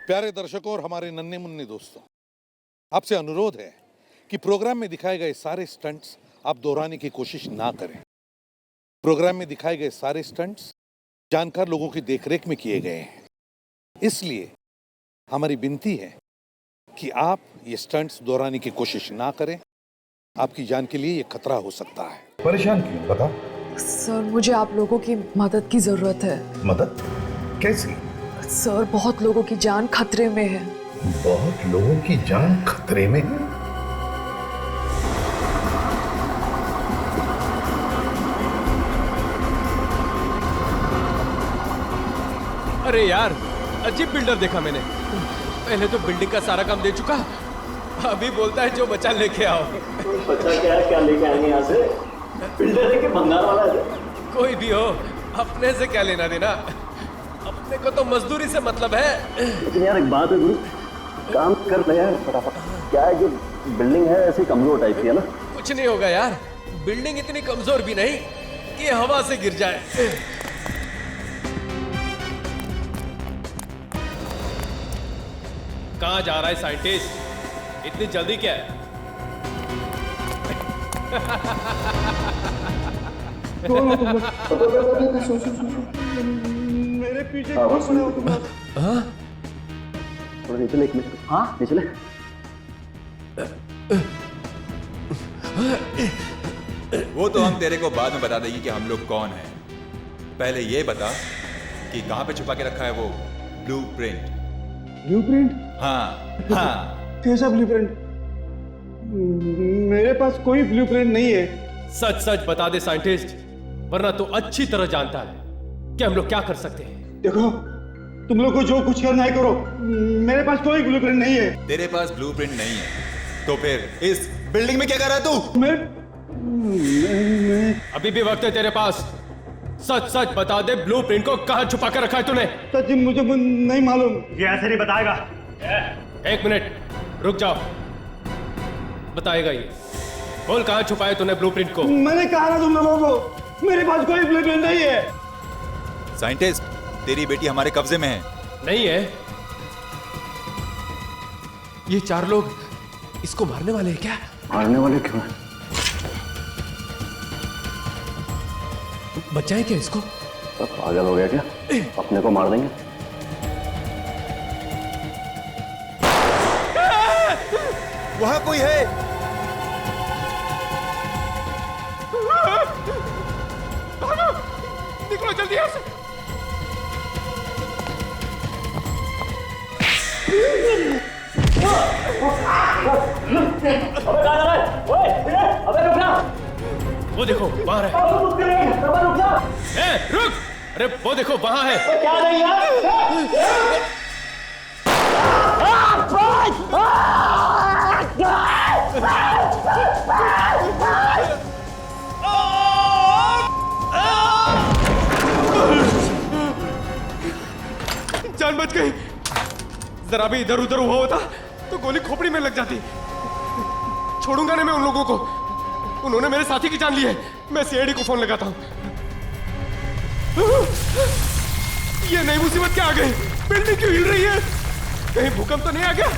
प्यारे दर्शकों और हमारे नन्हे मुन्ने दोस्तों, आपसे अनुरोध है कि प्रोग्राम में दिखाए गए सारे स्टंट्स आप दोहराने की कोशिश ना करें। प्रोग्राम में दिखाए गए सारे स्टंट्स जानकार लोगों की देखरेख में किए गए हैं, इसलिए हमारी विनती है कि आप ये स्टंट्स दोहराने की कोशिश ना करें। आपकी जान के लिए ये खतरा हो सकता है। परेशान क्यों, बता। सर, मुझे आप लोगों की मदद की जरूरत है। मदद? कैसी? सर, बहुत लोगों की जान खतरे में है। बहुत लोगों की जान खतरे में है? अरे यार, अजीब बिल्डर देखा मैंने। पहले तो बिल्डिंग का सारा काम दे चुका, अभी बोलता है जो बचा लेके आओ। बचा क्या लेके आएंगे यहाँ से? बिल्डर है कि भंगार वाला है? क्या भी हो, अपने से क्या लेना देना, अपने को तो मजदूरी से मतलब है। लेकिन यार एक बात है गुरु, काम कर ले यार फटाफट। क्या है कि बिल्डिंग है ऐसी कमजोर टाइप की है ना। कुछ नहीं होगा यार, बिल्डिंग इतनी कमजोर भी नहीं कि हवा से गिर जाए। कहाँ जा रहा है साइंटिस्ट, इतनी जल्दी क्या है? मेरे पीछे थोड़ा नीचे ले, एक मिनट। हाँ नीचे ले। वो तो हम तेरे को बाद में बता देंगे कि हम लोग कौन हैं। पहले ये बता कि कहाँ पे छुपा के रखा है वो ब्लूप्रिंट। ब्लूप्रिंट? हाँ हाँ। कैसा ब्लूप्रिंट? मेरे पास कोई ब्लूप्रिंट नहीं है। सच सच बता दे साइंटिस्ट, वरना तो अच्छी तरह जानता है कि हम लोग क्या कर सकते हैं। देखो, तुम लोग को जो कुछ करना है करो, मेरे पास कोई ब्लूप्रिंट नहीं है। तेरे पास ब्लूप्रिंट नहीं है तो फिर इस बिल्डिंग में क्या कर रहा है तू? मैं अभी भी वक्त है तेरे पास, सच सच बता दे ब्लूप्रिंट को कहां छुपा कर रखा है तूने। सच मुझे नहीं मालूम। ये ऐसे नहीं बताएगा। एक मिनट रुक जाओ, बताएगा ये। बोल कहां छुपाया तूने ब्लूप्रिंट को? मैंने कहा ना तुम लोगों को, मेरे पास कोई ब्लूप्रिंट नहीं है। साइंटिस्ट, तेरी बेटी हमारे कब्जे में है। नहीं है? ये चार लोग इसको मारने वाले हैं क्या? मारने वाले क्यों हैं? बच्चा है क्या इसको? सब पागल हो गया क्या? अपने को मार देंगे? वहां कोई है। निकलो जल्दी यहाँ से। अबे कहाँ जा रहा है? ओए, अबे रुक जा। वो देखो वहां है। रुक जा। रुक, अरे वो देखो वहां है। क्या नहीं यार? जान बच गई। जरा भी इधर उधर हुआ होता तो गोली खोपड़ी में लग जाती। छोड़ूंगा नहीं मैं उन लोगों को, उन्होंने मेरे साथी की जान ली है। मैं सीआईडी को फोन लगाता हूं। ये नई मुसीबत क्या आ गई? बिल्डिंग क्यों हिल रही है? कहीं भूकंप तो नहीं आ गया?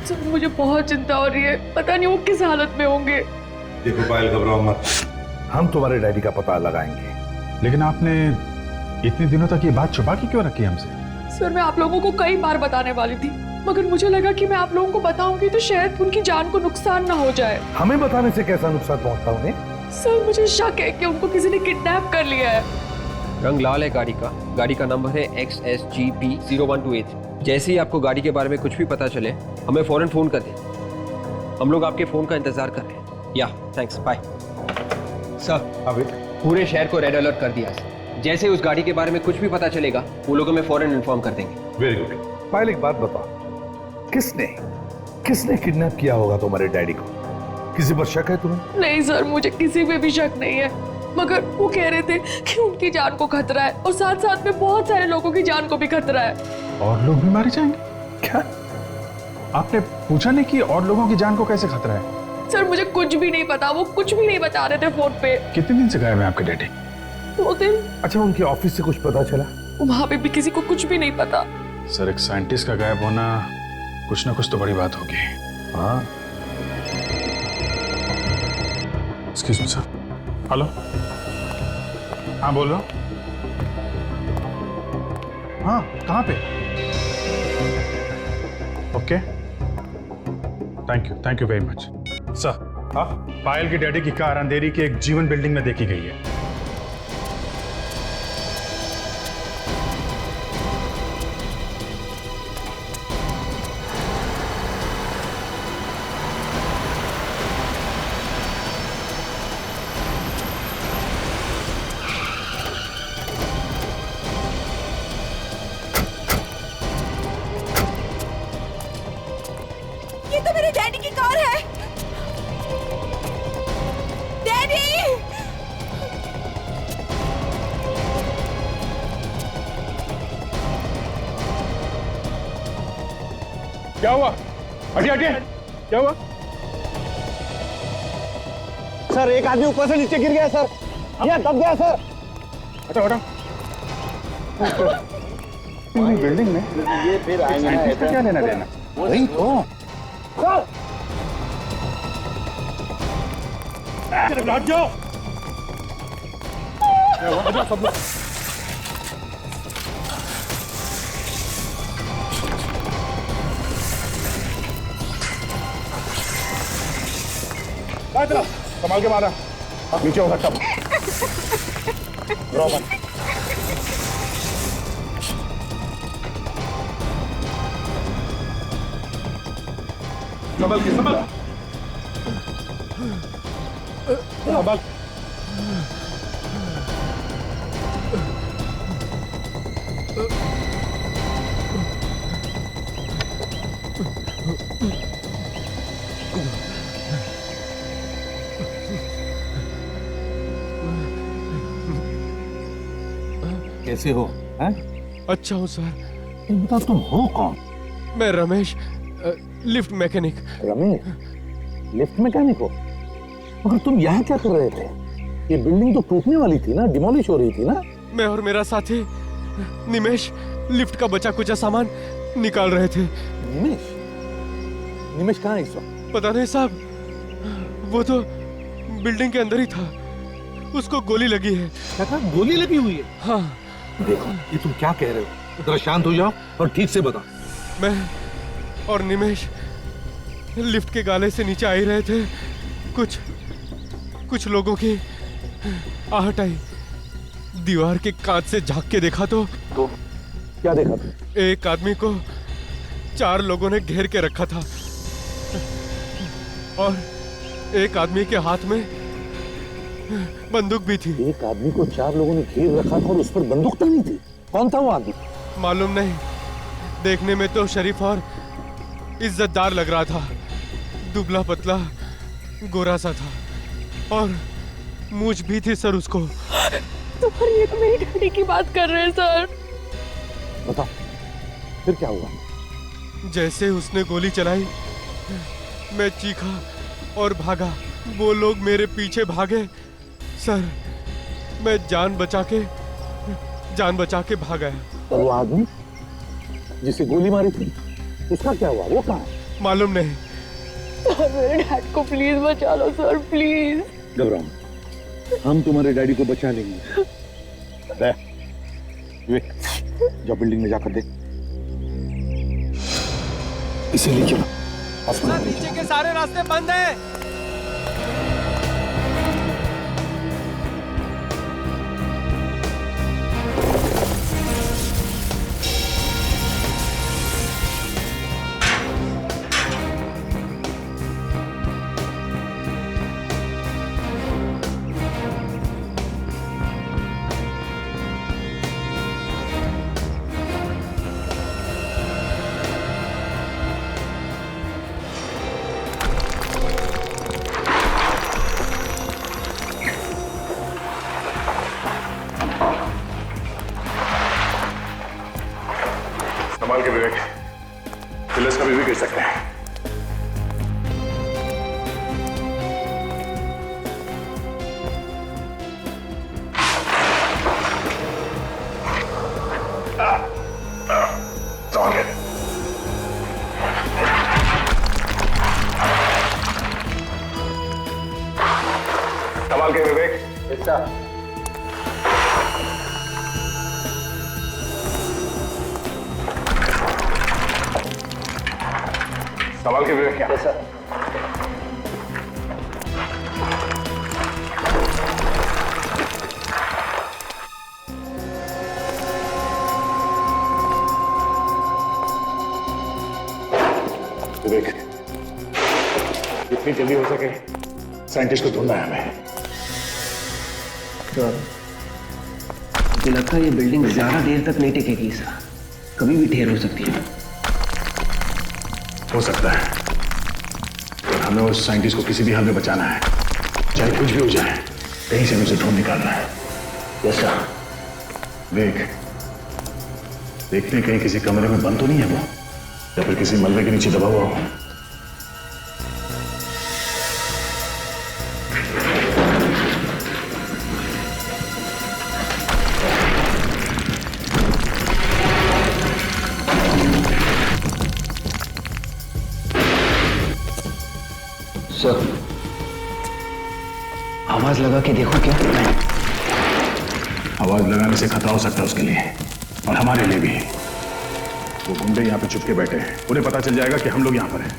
सर, मुझे बहुत चिंता हो रही है, पता नहीं वो किस हालत में होंगे। देखो पायल, घबराओ मत, हम तुम्हारे डैडी का पता लगाएंगे। लेकिन आपने इतने दिनों तक ये बात छुपा के क्यों रखी हमसे? सर, मैं आप लोगों को कई बार बताने वाली थी, मगर मुझे लगा कि मैं आप लोगों को बताऊंगी तो शायद उनकी जान को नुकसान ना हो जाए। हमें बताने से कैसा नुकसान पहुंचता उन्हें? सर, मुझे शक है कि उनको किसी ने किडनैप कर लिया है। रंग लाल है गाड़ी का नंबर है XSGP 0128। जैसे ही आपको गाड़ी के बारे में कुछ भी पता चले हमें फौरन फोन कर दें, हम लोग आपके फोन का इंतजार कर रहे हैं। या थैंक्स, बाय सर। अभी पूरे शहर को रेड अलर्ट कर दिया। जैसे उस गाड़ी के बारे में कुछ भी पता चलेगा वो लोग हमें फौरन इन्फॉर्म कर देंगे। Very good. पायल, एक बात बता, किसने किडनैप किया होगा तुम्हारे डैडी को? किसी पर शक है तुम्हें? नहीं सर, मुझे किसी पे भी शक नहीं है। मगर वो कह रहे थे कि उनकी जान को खतरा है और साथ साथ में बहुत सारे लोगों की जान को भी खतरा है। और लोग भी मारे जाएंगे क्या? आपने पूछा नहीं कि और लोगों की जान को कैसे खतरा है? सर मुझे कुछ भी नहीं पता, वो कुछ भी नहीं बता रहे थे फोन पे। कितने दिन से गायब है आपके डैडी? 2 दिन। अच्छा, उनके ऑफिस से कुछ पता चला? वहां पे भी किसी को कुछ भी नहीं पता। सर, एक साइंटिस्ट का गायब होना कुछ ना कुछ तो बड़ी बात होगी। हाँ, एक्सक्यूज मी सर। हेलो, हाँ बोल रहा हूँ। हाँ, कहाँ पे? Okay, thank you very much sir. हाँ, पायल की डैडी की कार अंधेरी की एक जीवन बिल्डिंग में देखी गई है। ये तो मेरे डैडी की कार है। डैडी! क्या हुआ? हटिए हटिए, क्या हुआ? सर एक आदमी ऊपर से नीचे गिर गया सर, यह दब गया सर। हटाओ हटाओ। बिल्डिंग में ये फिर आएंगे ना, साइंटिस्ट का क्या लेना देना? वही तो। हट जाओ। सब लोग संभाल के मारा, नीचे हो सकता। संभल के संभल। कैसे हो? हैं? अच्छा हूँ सर। तुम बताओ, तुम हो कौन? मैं Ramesh, lift mechanic. Ramesh, lift mechanic हो? मगर तुम यहाँ क्या कर रहे थे? ये बिल्डिंग तो टूटने वाली थी ना, डिमोलिश हो रही थी ना? मैं और मेरा साथी निमेश लिफ्ट का बचा कुचा सामान निकाल रहे थे। निमेश? निमेश कहाँ है इस वक्त? पता नहीं साहब, वो तो बिल्डिंग के अंदर ही था। उसको गोली लगी है। क्या कहा? गोली लगी हुई है? हाँ। देखो, ये तुम क्या कह रहे हो? जरा शांत हो जाओ और ठीक से बताओ। मैं और निमेश लिफ्ट के गाले से नीचे आ ही रहे थे। कुछ लोगों की आहट आई। दीवार के कांच से झांक के देखा तो क्या देखा तुम? एक आदमी को 4 लोगों ने घेर के रखा था और एक आदमी के हाथ में बंदूक भी थी। एक आदमी को 4 लोगों ने घेर रखा था और उस पर बंदूक तानी थी। कौन था वो आदमी? मालूम नहीं, देखने में तो शरीफ और इज्जतदार लग रहा था। दुबला पतला गोरा सा था और मूंछ भी थी सर उसको। सर ये तो मेरी डैडी की बात कर रहे हैं सर। बताओ, फिर क्या हुआ? जैसे उसने गोली चलाई, मैं चीखा और भागा। वो लोग मेरे पीछे भागे सर। मैं जान बचा के भाग गया। और वो आदमी जिसे गोली मारी थी, उसका क्या हुआ? वो कहाँ है? मालूम नहीं। सर मेरे डैड को प्लीज बचा लो सर, प्लीज। घबराओ, हम तुम्हारे डैडी को बचा लेंगे। जाओ बिल्डिंग में जाकर देख। इसे लेके हॉस्पिटल। नीचे के सारे रास्ते बंद हैं। संभाल के विवेक, पिलर्स कभी भी गिर सकते हैं। संभाल के। संभाल के विवेक। संभाल के विवेक। क्या सर? विवेक, जितनी जल्दी हो सके साइंटिस्ट को ढूंढना है हमें। तो मुझे लगता है ये बिल्डिंग ज्यादा देर तक नहीं टिकेगी सर, कभी भी ढेर हो सकती है। हो सकता है, पर हमें उस साइंटिस्ट को किसी भी हाल में बचाना है, चाहे कुछ भी हो जाए, कहीं से उसे ढूंढ निकालना है। Yes sir. विवेक, देखते हैं कहीं किसी कमरे में बंद तो नहीं है वो, या फिर किसी मलबे के नीचे दबा हुआ हो। सर, आवाज लगा के देखो क्या? आवाज लगाने से खतरा हो सकता है उसके लिए और हमारे लिए भी। वो गुंडे यहाँ पे छुप के बैठे हैं, उन्हें पता चल जाएगा कि हम लोग यहाँ पर हैं।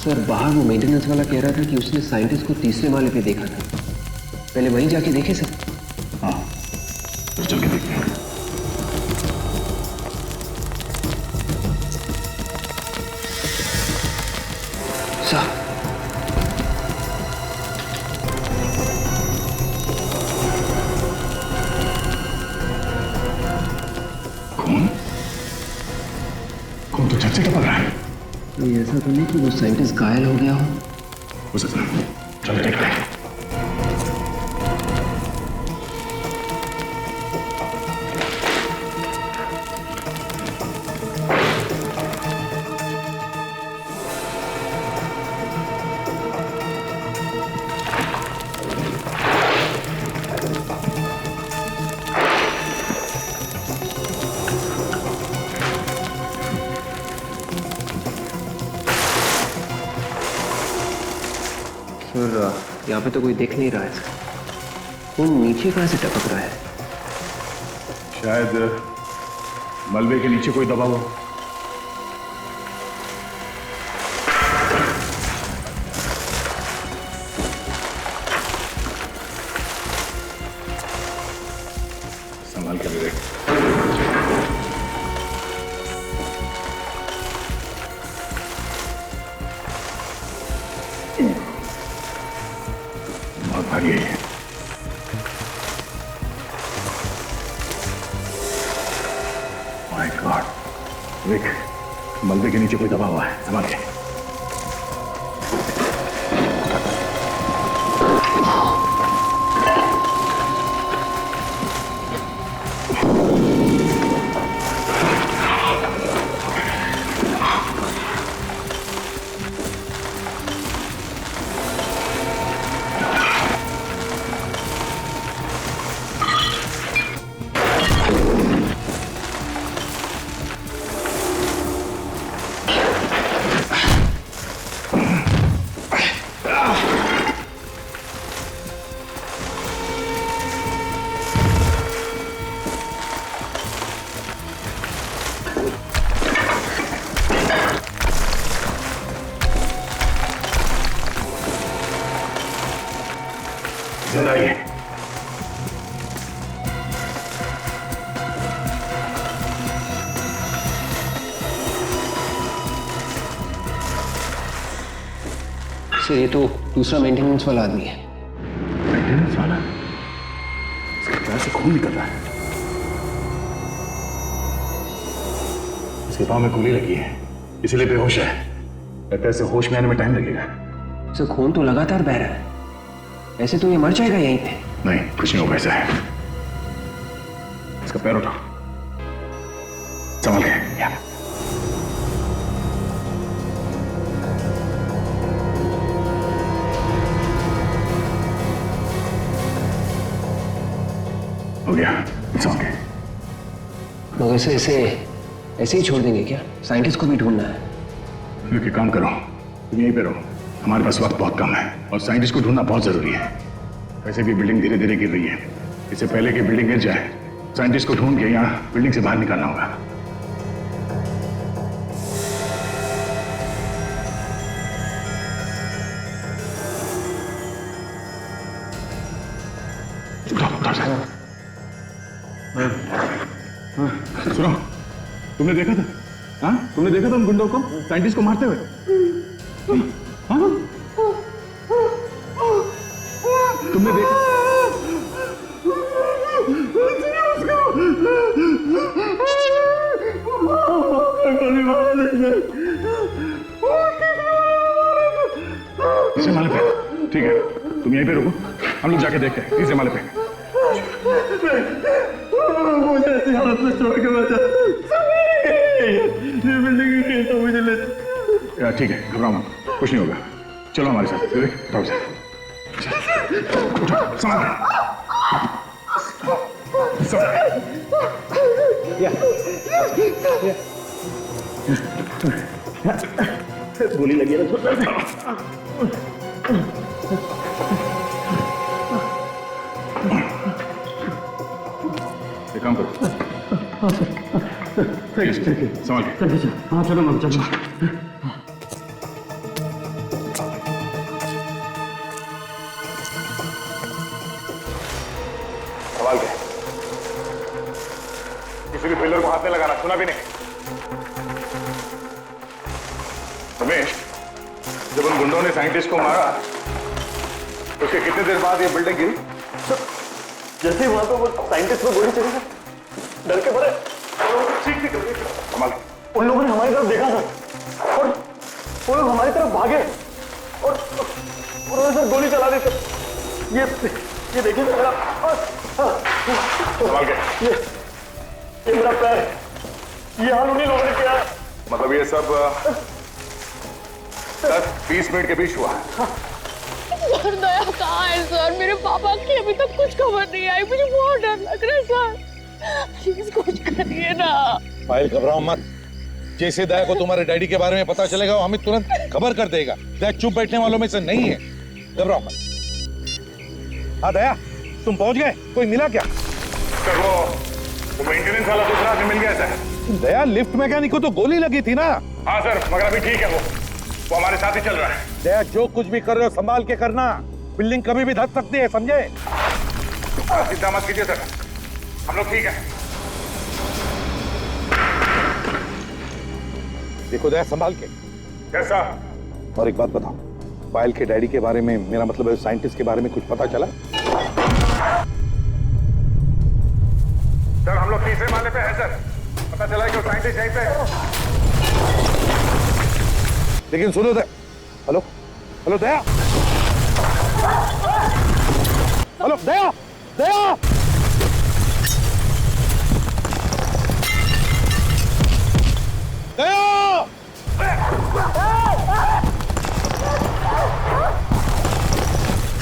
सर, बाहर वो मेंटेनेंस वाला कह रहा था कि उसने साइंटिस्ट को तीसरे माले पे देखा था। पहले वहीं जाके देखे सर। हाँ, तो चल के देखते हैं। सर, खून तो छत से टपक रहा है। ये ऐसा तो नहीं कि वो साइंटिस्ट घायल हो गया हो सकता है। चलो देखते हैं। सर, यहाँ पे तो कोई देख नहीं रहा है सर। खून नीचे कहाँ से टपक रहा है? शायद मलबे के नीचे कोई दबा हो। संभाल के विवेक। बहुत भारी है। माय गॉड, विवेक, मलबे के नीचे कोई दबा हुआ है, संभाल के। जिंदा ही है। सर, ये तो दूसरा मेंटेनेंस वाला आदमी है। मेंटेनेंस वाला? इसके पैर से खून निकल रहा है। इसके पाँव में गोली लगी है, इसीलिए बेहोश है। लगता है इसे होश में आने में टाइम लगेगा। सर, खून तो लगातार बह रहा है, ऐसे तो ये मर जाएगा यहीं पे। नहीं, कुछ नहीं होगा ऐसा है। इसका पैर उठा, संभल के। It's okay. मगर से ऐसे ऐसे ही छोड़ देंगे क्या? साइंटिस्ट को भी ढूंढना है। लोग एक काम करो, तुम यहीं पे रहो, हमारे पास वक्त बहुत कम है और साइंटिस्ट को ढूंढना बहुत जरूरी है। वैसे भी बिल्डिंग धीरे धीरे गिर रही है, इससे पहले कि बिल्डिंग गिर जाए साइंटिस्ट को ढूंढ के यहाँ बिल्डिंग से बाहर निकालना होगा। सुनो, तुमने देखा था? हाँ, तुमने देखा था उन गुंडों को साइंटिस्ट को मारते हुए? हाँ? तुमने देखा? तीसरे माले पे। ठीक है, तुम यहीं पे रुको, हम लोग जाके देखते हैं। तीसरे माले पे। मुझे ऐसी हालत में छोड़ के बचा, ये बिल्डिंग तो मुझे ले। ठीक है, घबराओ मत, कुछ नहीं होगा। चलो हमारे साथ। उठाओ से, उठाओ, संभाल के। गोली लगी है ना। एक काम करो। ठीक है, संभाल के। हाँ चलो मत चलो। संभाल के। किसी भी पिलर को हाथ में लगाना, सुना भी नहीं। रमेश, जब उन गुंडों ने साइंटिस्ट को मारा उसके कितने देर बाद ये बिल्डिंग गिरी? जैसे ही वहां पे वो साइंटिस्ट को गोली चली, डर के मारे ठीक ठीक ठीक, संभाल के। उन लोगों ने हमारी तरफ देखा था और वो लोग हमारी तरफ भागे और उन्होंने सर गोली चला दी। ये देखिए मेरा, संभाल के। ये मेरा पैर, ये हाल उन्हीं लोगों ने किया है। मतलब ये सब 10-20 मिनट के बीच हुआ। सर दया कहाँ है सर? मेरे पापा की अभी तक कुछ खबर नहीं आई, मुझे बहुत डर लग रहा है सर। प्लीज कुछ करिए ना। पायल घबराओ मत, जैसे दया को तुम्हारे डैडी के बारे में पता चलेगा वो हमें तुरंत खबर कर देगा। दया चुप बैठने वालों में से नहीं है, घबराओ मत। हाँ दया, तुम पहुंच गए? कोई मिला क्या? सर वो मेंटेनेंस वाला दूसरा आदमी मिल गया सर। दया, लिफ्ट मैकेनिक को तो गोली लगी थी ना। हाँ सर, मगर अभी ठीक है, वो हमारे साथ ही चल रहा है। दया, जो कुछ भी कर रहे हो संभाल के करना, बिल्डिंग कभी भी धस सकती है, समझे? चिंता मत कीजिए सर, हम लोग ठीक है। देखो दया, संभाल के। कैसा? और एक बात बताओ, पायल के डैडी के बारे में, मेरा मतलब है साइंटिस्ट के बारे में कुछ पता चला? सर हम लोग तीसरे माले पे हैं सर, पता चला है कि वो साइंटिस्ट यहीं पे है। लेकिन सुनो दया, हेलो हेलो दया, हेलो दया, दया, दया,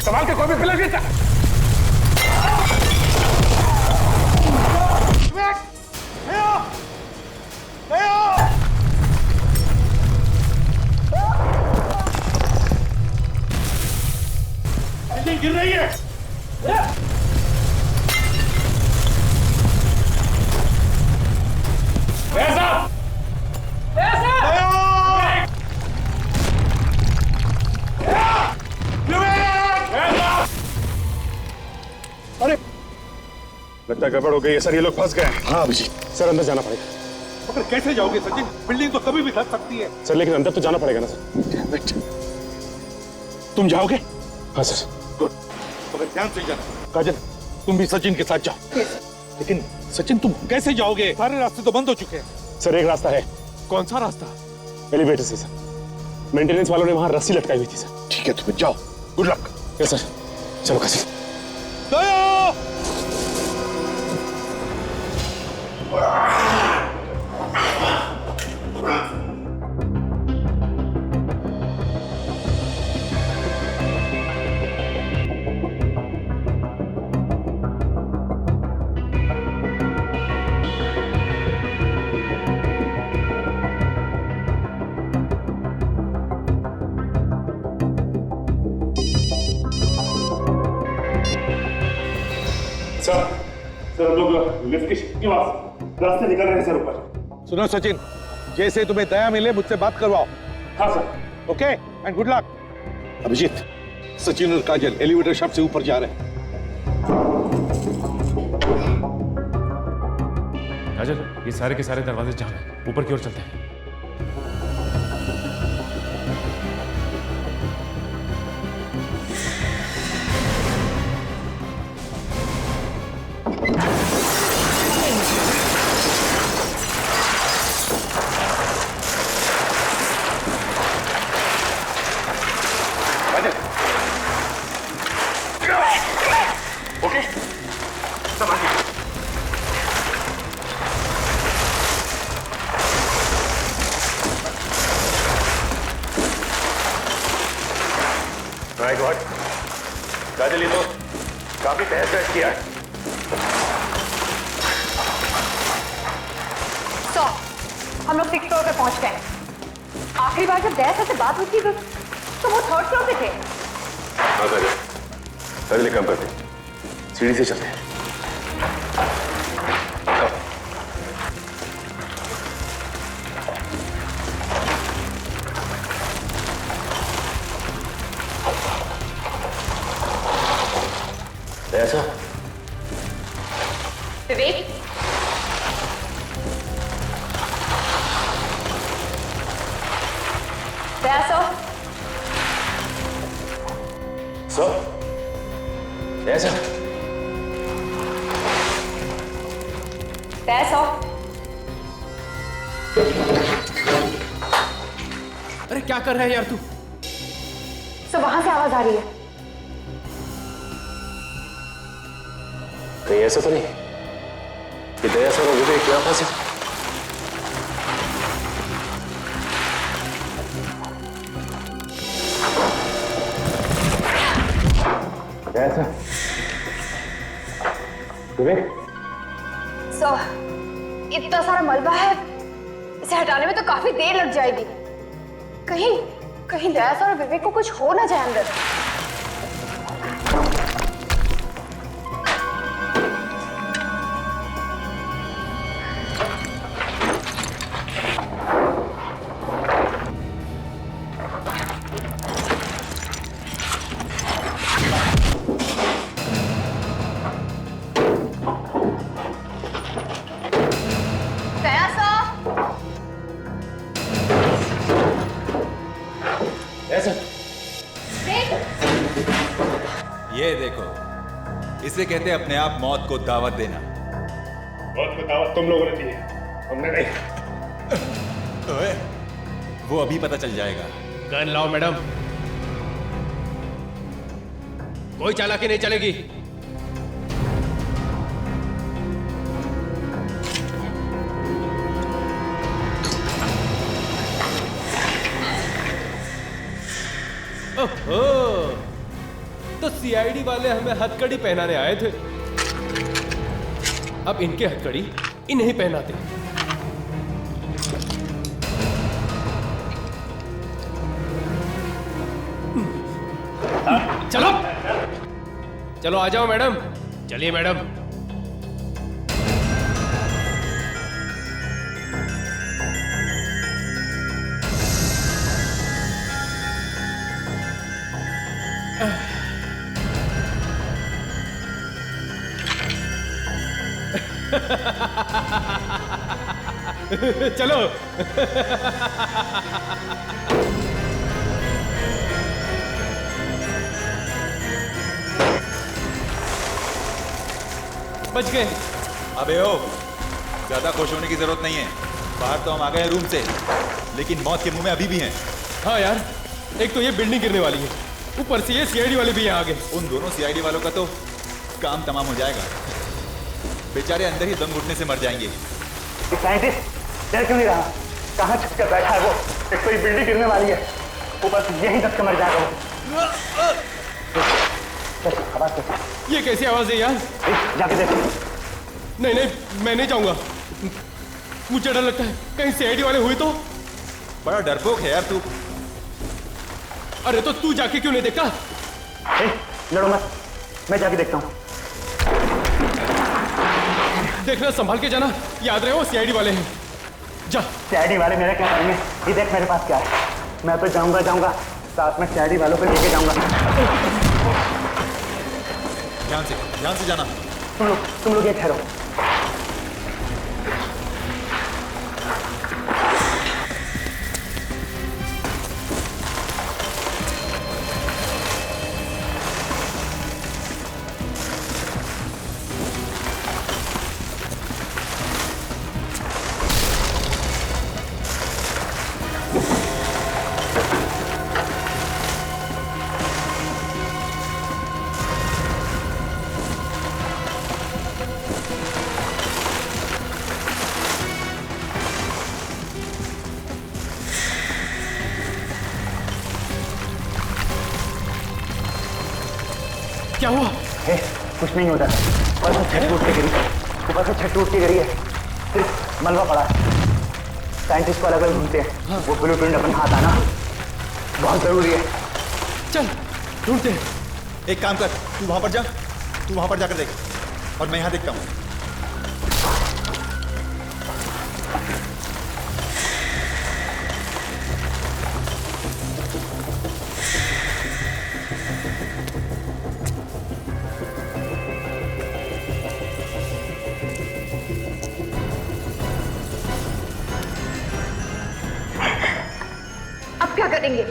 संभाल के, कोई भी पिलर गिरता। गिर रही है। अरे लगता है गड़बड़ हो गई है सर, ये लोग फंस गए हैं। हाँ अभिजीत, सर अंदर जाना पड़ेगा। मगर कैसे जाओगे सचिन? बिल्डिंग तो कभी भी धस सकती है। सर लेकिन अंदर तो जाना पड़ेगा ना सर। तुम जाओगे? हाँ सर। गुड, मगर ध्यान से जाना। काजल, तुम भी सचिन के साथ जाओ। लेकिन सचिन तुम कैसे जाओगे? सारे रास्ते तो बंद हो चुके हैं। सर एक रास्ता है। कौन सा रास्ता? एलिवेटर से सर, मेंटेनेंस वालों ने वहां रस्सी लटकाई हुई थी सर। ठीक है, तुम जाओ, गुड लक। यस सर, चलो काशी। दया! लोग लिफ्ट के रास्ते निकल रहे हैं सर ऊपर। सुनो सचिन, जैसे तुम्हें दया मिले मुझसे बात करवाओ। हाँ sir. Okay and good luck. Abhijit, Sachin और काजल एलिवेटर शाफ्ट से ऊपर जा रहे हैं। काजल, ये सारे के सारे दरवाजे जाम हैं, ऊपर की ओर चलते हैं। ओके, सब आगे। माय गॉड, काजल ये तो काफी तहस नहस किया है। तो हम लोग 6th फ्लोर पे पहुंच गए। आखिरी बार जब दया से बात हुई थी तो वो 3rd फ्लोर पे थे। हाँ काजल, काजल एक काम करते हैं, सीढ़ी से चलते हैं। ऐसा विवेक, दया सर, ऐसा दया सर। अरे क्या कर रहा है यार तू? सर वहां से आवाज आ रही है। कहीं ऐसा तो नहीं कि दया सर और विवेक यहाँ फंसे? ऐसा विवेक, सर इतना सारा मलबा है, इसे हटाने में तो काफी देर लग जाएगी। कहीं कहीं दया सर और विवेक को कुछ हो ना जाए अंदर। ये देखो, इसे कहते हैं अपने आप मौत को दावत देना। मौत को दावत तुम लोगों ने दी है, हमने नहीं। ओए, वो अभी पता चल जाएगा। गन लाओ मैडम, कोई चालाकी नहीं चलेगी। ओहो, तो सीआईडी वाले हमें हथकड़ी पहनाने आए थे, अब इनके हथकड़ी इन्हें पहनाते। चलो चलो आ जाओ मैडम, चलिए मैडम। चलो बच गए। अबे ओ, ज्यादा खुश होने की जरूरत नहीं है। बाहर तो हम आ गए रूम से, लेकिन मौत के मुंह में अभी भी हैं। हाँ यार, एक तो ये बिल्डिंग गिरने वाली है, ऊपर से ये सीआईडी वाले भी यहाँ आ गए। उन दोनों सीआईडी वालों का तो काम तमाम हो जाएगा। बेचारे अंदर ही दम घुटने से मर जाएंगे। साइंटिस्ट डर क्यों नहीं रहा? कहाँ छुप कर बैठा है वो? एक तो ये बिल्डिंग गिरने वाली है, ऊपर से यहीं दब के मर जाएगा वो। ये कैसी आवाज है यार? जाके देख। नहीं नहीं, मैं नहीं जाऊंगा, मुझे डर लगता है कहीं सीआईडी वाले हुए तो। बड़ा डरपोक है यार तू। अरे तो तू जाके क्यों नहीं देखा? लड़ो मत, मैं जाके देखता हूँ। देखना, संभाल के जाना, याद रहे वो सीआईडी वाले हैं। जा। सीआईडी वाले मेरा क्या करेंगे? ये देख मेरे पास क्या है, मैं तो जाऊंगा साथ में सीआईडी वालों को लेके जाऊंगा। ध्यान से जाना। तुम लोग ये ठहरो। क्या हुआ? कुछ नहीं होता, ऊपर से छत टूट के गिरी है, सिर्फ मलबा पड़ा है। साइंटिस्ट को अलग अलग ढूंढते हैं। वो ब्लूप्रिंट अपन हाथ आना बहुत जरूरी है। चल ढूंढते हैं। एक काम कर, तू वहां पर जाकर देख और मैं यहां देखता हूं। अब क्या करेंगे?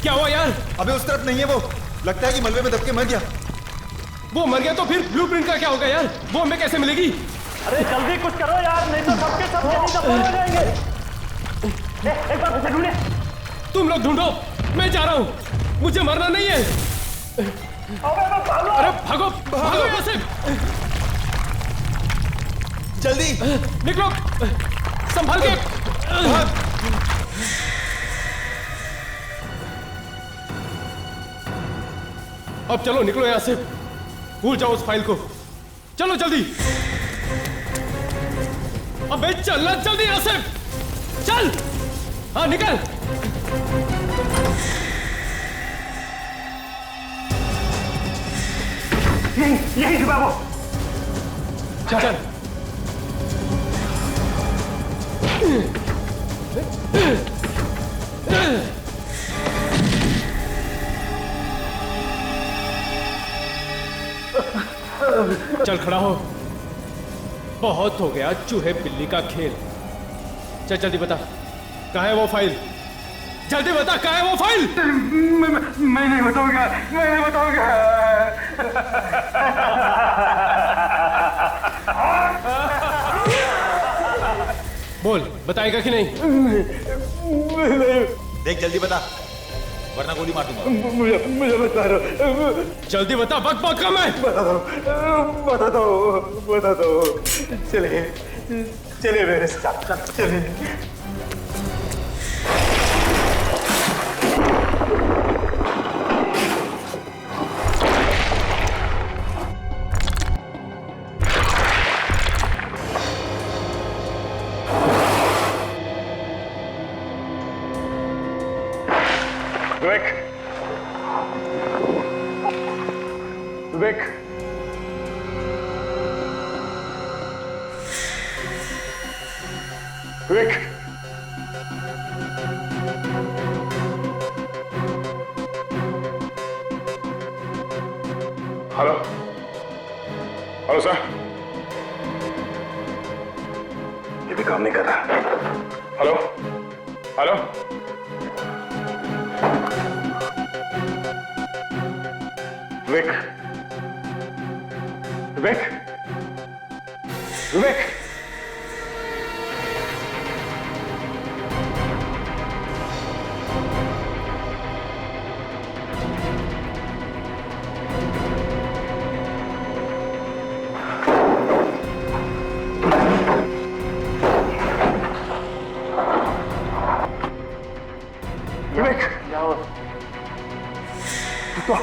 क्या हुआ यार? अबे उस तरफ नहीं है वो, लगता है कि मलबे में दब के मर गया। वो मर गया तो फिर ब्लूप्रिंट का क्या होगा यार? वो हमें कैसे मिलेगी? अरे जल्दी कुछ करो यार, नहीं तो सबके सब जमीन का हो जाएंगे। एक बार उसे ढूंढे। तुम लोग ढूंढो, मैं जा रहा हूं, मुझे मरना नहीं है। अरे भागो भागो यहाँ से, जल्दी निकलो, संभाल के भाग। अब चलो निकलो यहां से, भूल जाओ उस फाइल को। चलो जल्दी, अबे चलना जल्दी यहां से, चल। हाँ निकल। यही छुपा वो। चल। चल खड़ा हो, बहुत हो गया चूहे बिल्ली का खेल। चल जल्दी बता, कहाँ है वो फाइल? जल्दी बता, कहाँ है वो फाइल? मैं नहीं बताऊंगा, मैं नहीं बताऊंगा। बोल, बताएगा कि नहीं? देख जल्दी बता, वरना गोली मार दूंगा। मुझे बता दो। जल्दी बता, बक बक कम है। बता दो। चलिए मेरे साथ, चलिए। विवेक, विवेक, हेलो हेलो सर, ये भी काम नहीं कर रहा। हेलो हेलो, विवेक विवेक, विवेक, विवेक, तो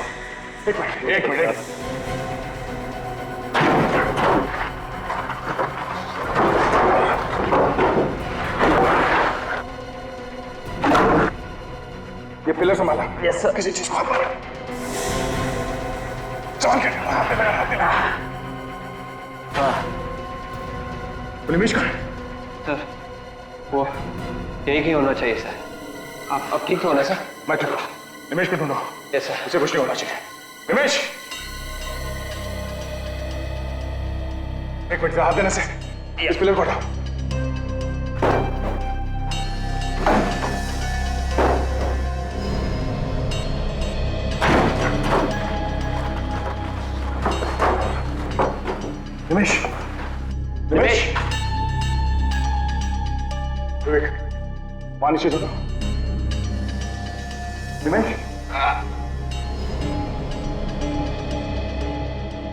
एक मिनट। ये पिलर संभाला। Yes sir. किसी चीज को हाथ मारा। संभाल के। निमेश कहाँ है? सर वो यही कहीं होना चाहिए सर। आप ठीक तो होना सर? मैं ठीक हूँ। निमेश को ढूंढो। Yes sir. उसे कुछ नहीं होना चाहिए। निमेश, एक मिनट हाथ देने से इस पिलर को हटाओ। निमेश, निमेश, विवेक, पानी से धो। निमेश,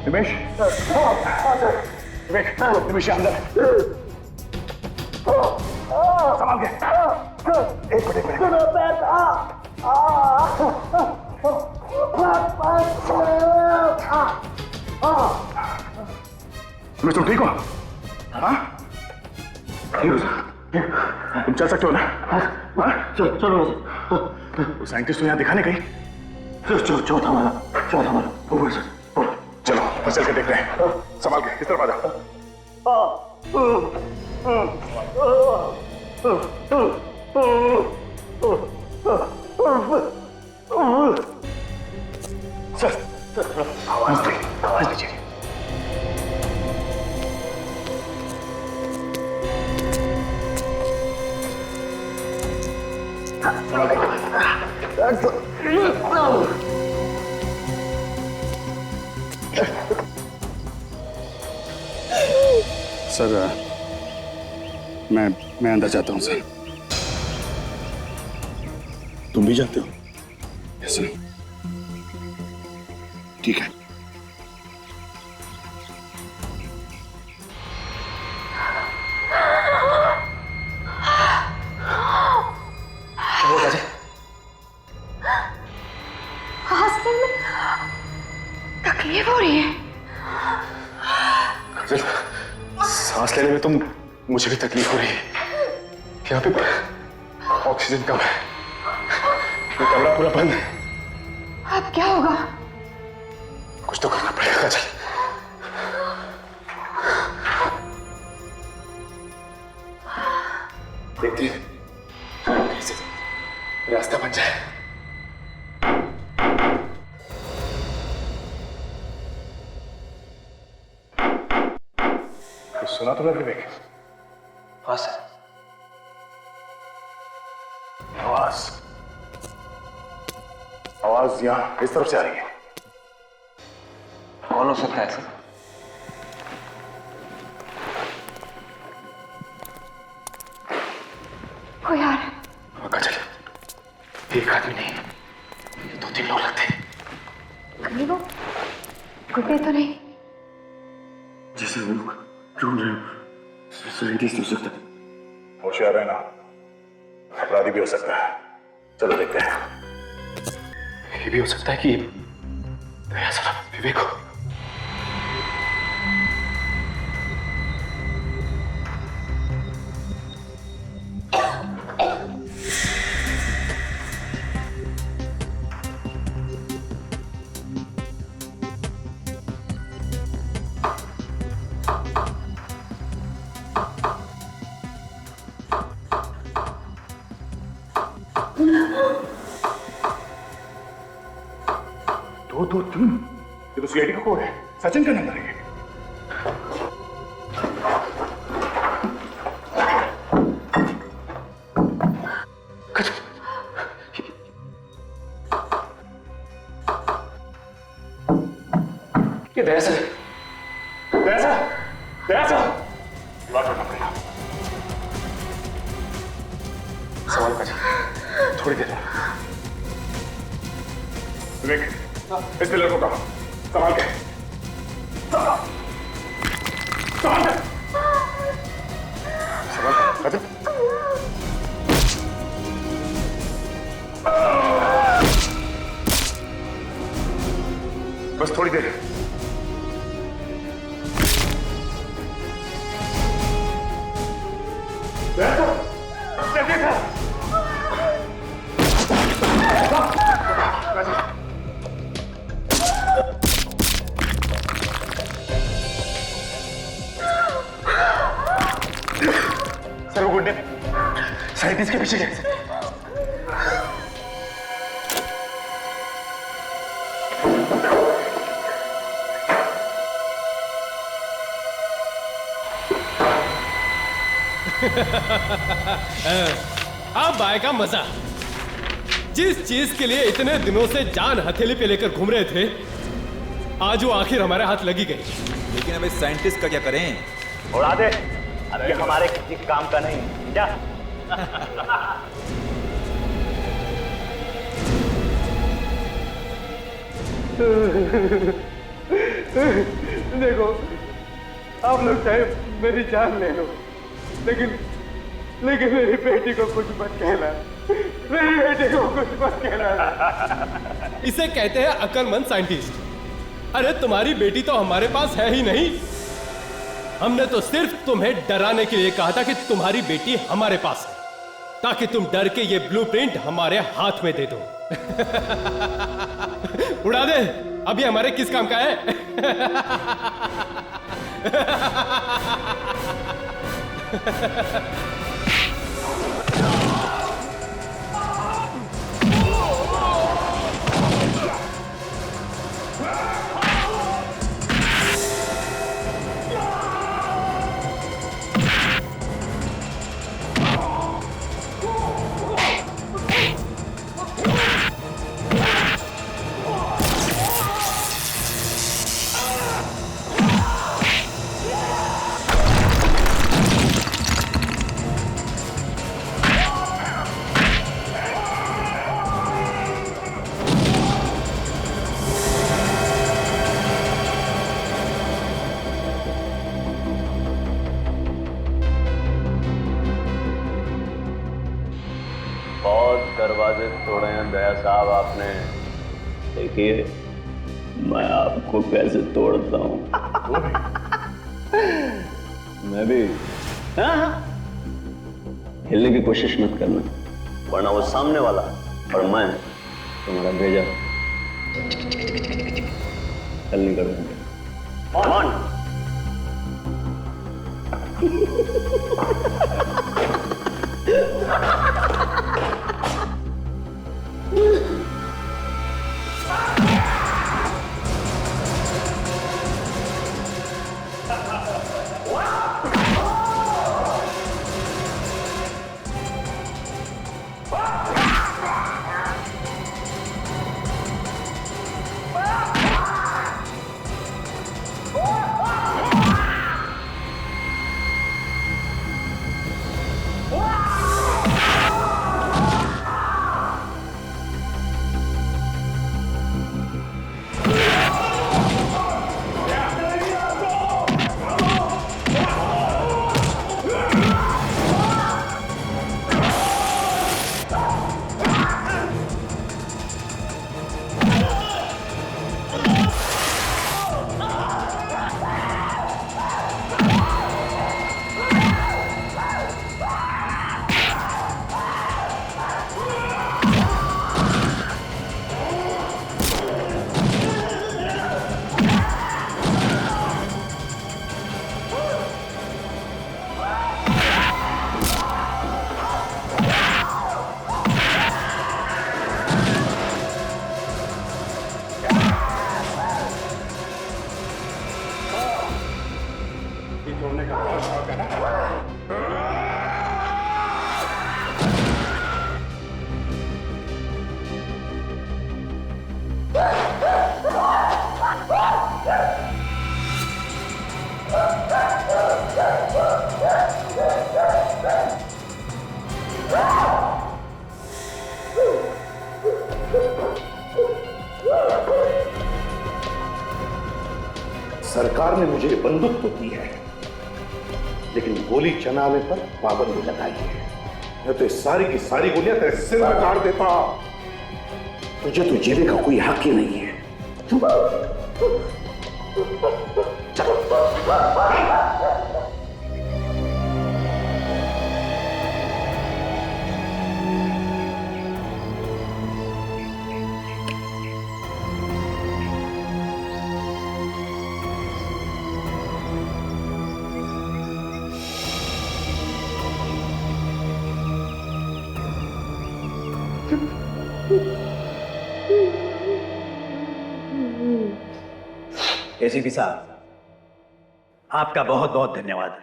निमेश, विवेक, निमेश अंदर संभाल के। एक मिनट। तुम ठीक हो? हाँ? तुम चल सकते हो ना? हाँ? चलो। वो साइंटिस्ट तो यहाँ दिखाने गई। चौथा वाला। ऊपर से। चलो, बस चल के देखते हैं। संभाल के, इस तरफ आ जाओ। सर, आवाज दीजिए। सर, मैं अंदर जाता हूँ सर। तुम भी जाते हो? Yes sir. ठीक है। तकलीफ हो रही है। सांस लेने में तो मुझे भी तकलीफ हो रही है। यहाँ पे ऑक्सीजन कम है। ये कमरा पूरा बंद है। अब क्या होगा? कुछ तो करना पड़ेगा काजल। देखते हैं कैसे रास्ता बन जाए। सुना तो विवेक? हाँ सर। आवाज यहाँ इस तरफ से आ रही है। कौन हो सकता है सर? कोई आ रहा है। काजल, एक आदमी नहीं, 2-3 लोग लगते हैं। कहीं वो गुड्डे तो नहीं? जैसे हम लोग ढूंढ रहे हो, साइंटिस्ट हो सकता है। होशियार है ना, अपराधी भी हो सकता है। चलो देखते हैं। ये भी हो सकता है कि दया साहब विवेक हो। दो तीन, ये तो सीआईडी का कोड है। सचिन का नंबर है। ये दरअसल बात करना पड़ेगा। सवाल का थोड़ी देर विवेक, इस पिलर को कहा संभाल के संभाल के बस थोड़ी देर। सर वो गुंडे साइंटिस्ट के पीछे गए। अब आएगा मजा। जिस चीज के लिए इतने दिनों से जान हथेली पे लेकर घूम रहे थे, आज वो आखिर हमारे हाथ लगी गई। लेकिन अब इस साइंटिस्ट का क्या करें? उड़ा दे, अब ये हमारे किसी काम का नहीं। क्या देखो, आप लोग चाहे मेरी जान ले लो, लेकिन मेरी बेटी को कुछ मत कहना। मेरी बेटी को कुछ मत कहना। इसे कहते हैं अक्लमंद साइंटिस्ट। अरे तुम्हारी बेटी तो हमारे पास है ही नहीं। हमने तो सिर्फ तुम्हें डराने के लिए कहा था कि तुम्हारी बेटी हमारे पास है, ताकि तुम डर के ये ब्लूप्रिंट हमारे हाथ में दे दो। उड़ा दे, अभी हमारे किस काम का है? दरवाजे तोड़े हैं दया साहब आपने। देखिए मैं आपको कैसे तोड़ता हूँ। मैं भी हिलने की कोशिश मत करना, वरना वो सामने वाला और मैं तुम्हारा भेजा हल नहीं करूंगा। सरकार ने मुझे बंदूक तो दी है, लेकिन गोली चलाने पर पाबंदी लगाई है। मैं तो सारी की सारी गोलियां तेरे सिर में गाड़ देता। तुझे तो जीने का कोई हक ही नहीं है। एसीपी साहब, आपका बहुत बहुत धन्यवाद।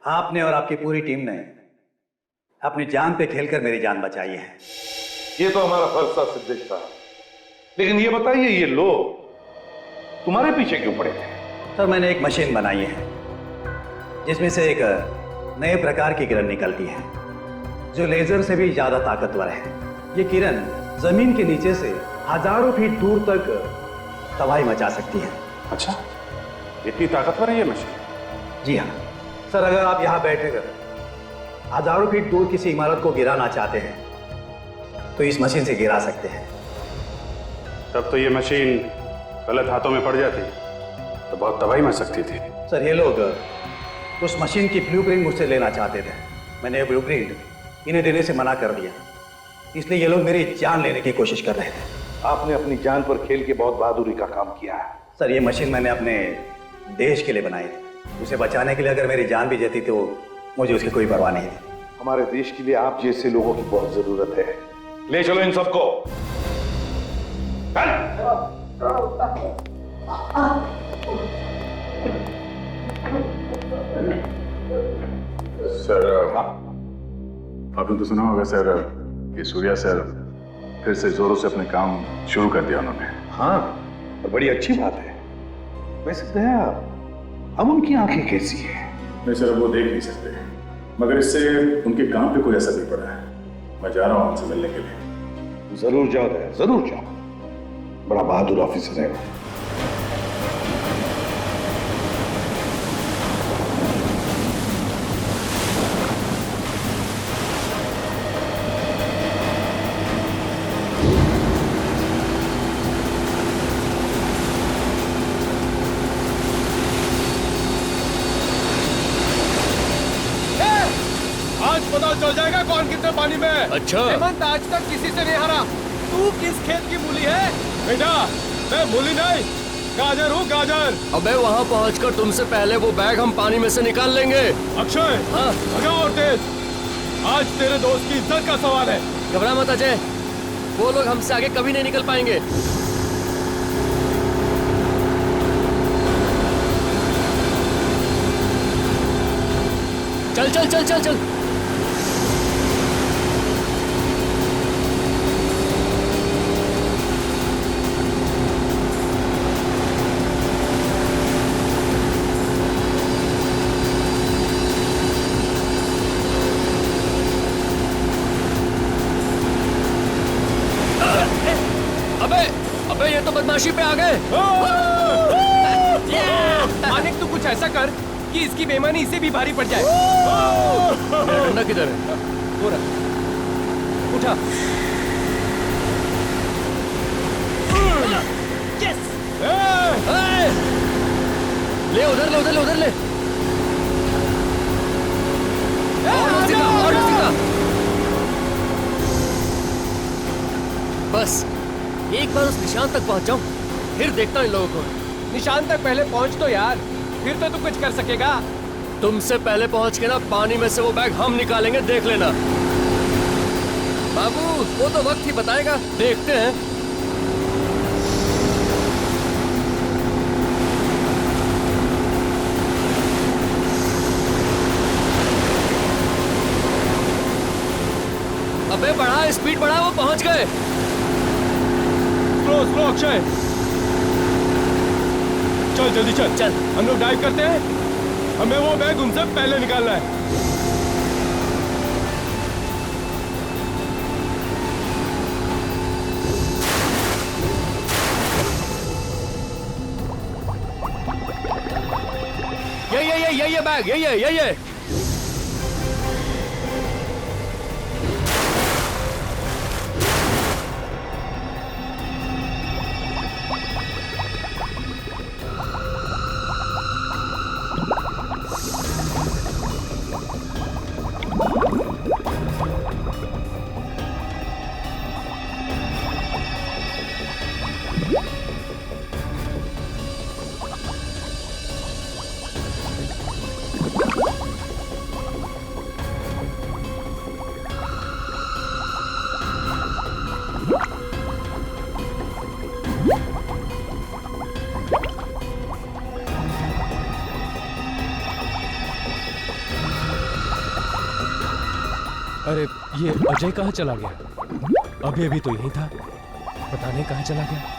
आपने और आपकी पूरी टीम ने अपनी जान पे खेलकर मेरी जान बचाई है। ये तो हमारा फर्ज था सिद्धेश साहब, लेकिन ये बताइए, ये लोग तुम्हारे पीछे क्यों पड़े थे? सर, मैंने एक मशीन बनाई है जिसमें से एक नए प्रकार की किरण निकलती है जो लेजर से भी ज्यादा ताकतवर है। ये किरण जमीन के नीचे से हजारों फीट दूर तक तबाही मचा सकती है। अच्छा, इतनी ताकतवर है ये मशीन? जी हाँ सर, अगर आप यहाँ बैठकर हजारों फीट दूर किसी इमारत को गिराना चाहते हैं तो इस मशीन से गिरा सकते हैं। तब तो ये मशीन गलत हाथों में पड़ जाती तो बहुत तबाही मच सकती थी। सर, ये लोग उस मशीन की ब्लूप्रिंट मुझसे लेना चाहते थे। मैंने ब्लूप्रिंट इन्हें देने से मना कर दिया, इसलिए ये लोग मेरी जान लेने की कोशिश कर रहे थे। आपने अपनी जान पर खेल के बहुत बहादुरी का काम किया है। सर, ये मशीन मैंने अपने देश के लिए बनाई थी। उसे बचाने के लिए अगर मेरी जान भी जाती तो मुझे उसकी कोई परवाह नहीं थी। हमारे देश के लिए आप जैसे लोगों की बहुत जरूरत है। ले चलो इन सबको। सर, आपने तो सुना होगा सर कि सूर्या सर फिर से जोरों से अपने काम शुरू कर दिया उन्होंने। हाँ, और बड़ी अच्छी बात है। वैसे दया, अब उनकी आंखें कैसी है? नहीं सर, वो देख नहीं सकते, मगर इससे उनके काम पे कोई असर नहीं पड़ा है। मैं जा रहा हूँ उनसे मिलने के लिए। जरूर जाओ दया, जरूर जाओ। बड़ा बहादुर ऑफिसर है वो। पता चल जाएगा कौन कितने पानी में। अच्छा, हेमंत आज तक किसी से नहीं हारा। तू किस खेत की मूली है? बेटा, मैं मूली नहीं, गाजर हूँ, गाजर। अबे वहाँ पहुँचकर तुमसे पहले वो बैग हम पानी में से निकाल लेंगे। अक्षय, हाँ, भगाओ और तेज। आज तेरे दोस्त की इज्जत का सवाल है। घबरा मत अजय, वो लोग हमसे आगे कभी नहीं निकल पाएंगे। चल चल चल चल चल। अबे ये तो बदमाशी पे आ गए। मानिक, तू कुछ ऐसा कर कि इसकी बेईमानी इसे भी भारी पड़ जाए। मेरा डंडा किधर है? वो रहा, उठा। यस! ले उधर ले, उधर ले, उधर ले। और सीधा। बस एक बार उस निशान तक पहुंच जाऊं, फिर देखता हूं इन लोगों को। निशान तक पहले पहुंच तो यार, फिर तो तू कुछ कर सकेगा। तुमसे पहले पहुंच के ना पानी में से वो बैग हम निकालेंगे, देख लेना। बाबू, वो तो वक्त ही बताएगा, देखते हैं। अबे बढ़ा, स्पीड बढ़ा, वो पहुंच गए। स्लो स्लो अक्षय, चल जल्दी चल। चल, हम लोग डाइव करते हैं। हमें वो बैग उनसे पहले निकालना है। ये बैग, ये। अरे ये अजय कहाँ चला गया? अभी अभी तो यहीं था, पता नहीं कहाँ चला गया।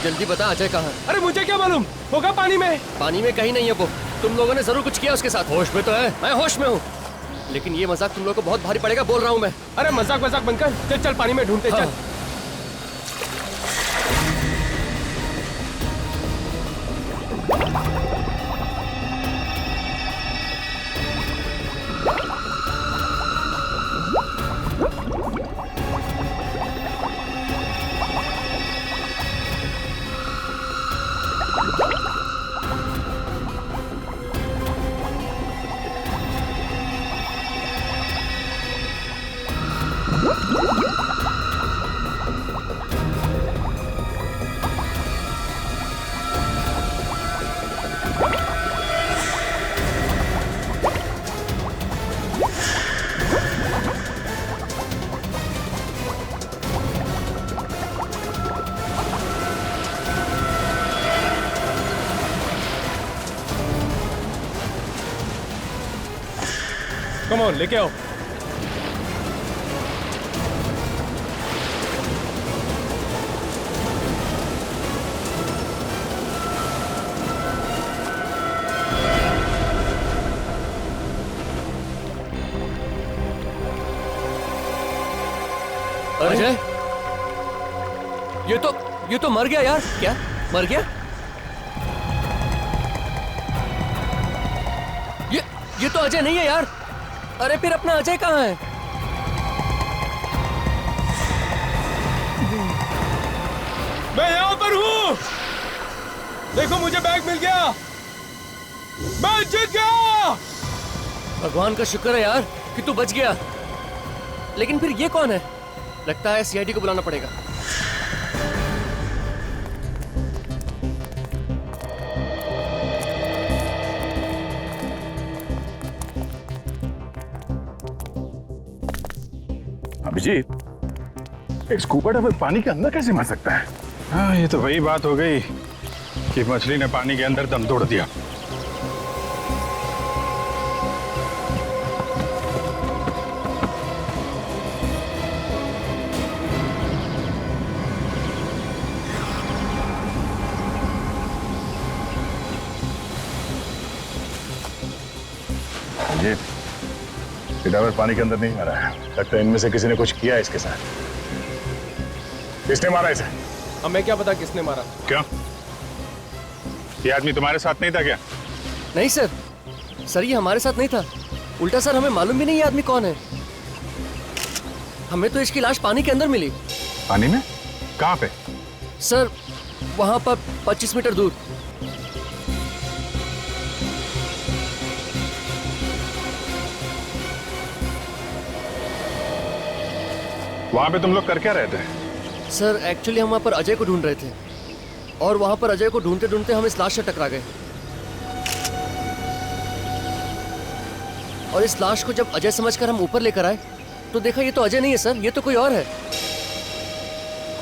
जल्दी बता अजय कहाँ है? अरे मुझे क्या मालूम, होगा पानी में। पानी में कहीं नहीं है वो। तुम लोगों ने जरूर कुछ किया उसके साथ। होश में तो है, मैं होश में हूँ, लेकिन ये मजाक तुम लोगों को बहुत भारी पड़ेगा, बोल रहा हूँ मैं। अरे मजाक बंद कर, चल चल पानी में ढूंढते चल। कम ऑन, लेके आओ। अजय, ये तो मर गया यार। क्या मर गया? ये तो अजय नहीं है यार। अरे फिर अपना अजय कहाँ है? मैं यहाँ पर हूँ, देखो मुझे बैग मिल गया, मैं जीत गया। भगवान का शुक्र है यार कि तू बच गया। लेकिन फिर ये कौन है? लगता है सीआईडी को बुलाना पड़ेगा। अभिजीत, एक स्कूबा डाइवर पानी के अंदर कैसे मर सकता है? हाँ, ये तो वही बात हो गई कि मछली ने पानी के अंदर दम तोड़ दिया। ये डाइवर पानी के अंदर नहीं मरा है, लगता है इनमें से किसी ने कुछ किया है इसके साथ। किसने मारा इसे? हमें क्या पता किसने मारा। क्यों? ये आदमी तुम्हारे साथ नहीं था क्या? नहीं सर, ये हमारे साथ नहीं था। उल्टा सर, हमें मालूम भी नहीं ये आदमी कौन है। हमें तो इसकी लाश पानी के अंदर मिली। पानी में? कहाँ पे? सर, वहां पर 25 मीटर दूर। वहां पे तुम लोग कर क्या रहे थे? सर, एक्चुअली हम वहां पर अजय को ढूंढ रहे थे, और वहां पर अजय को ढूंढते ढूंढते हम इस लाश से टकरा गए। और इस लाश को जब अजय समझकर हम ऊपर लेकर आए तो देखा ये तो अजय नहीं है सर, ये तो कोई और है।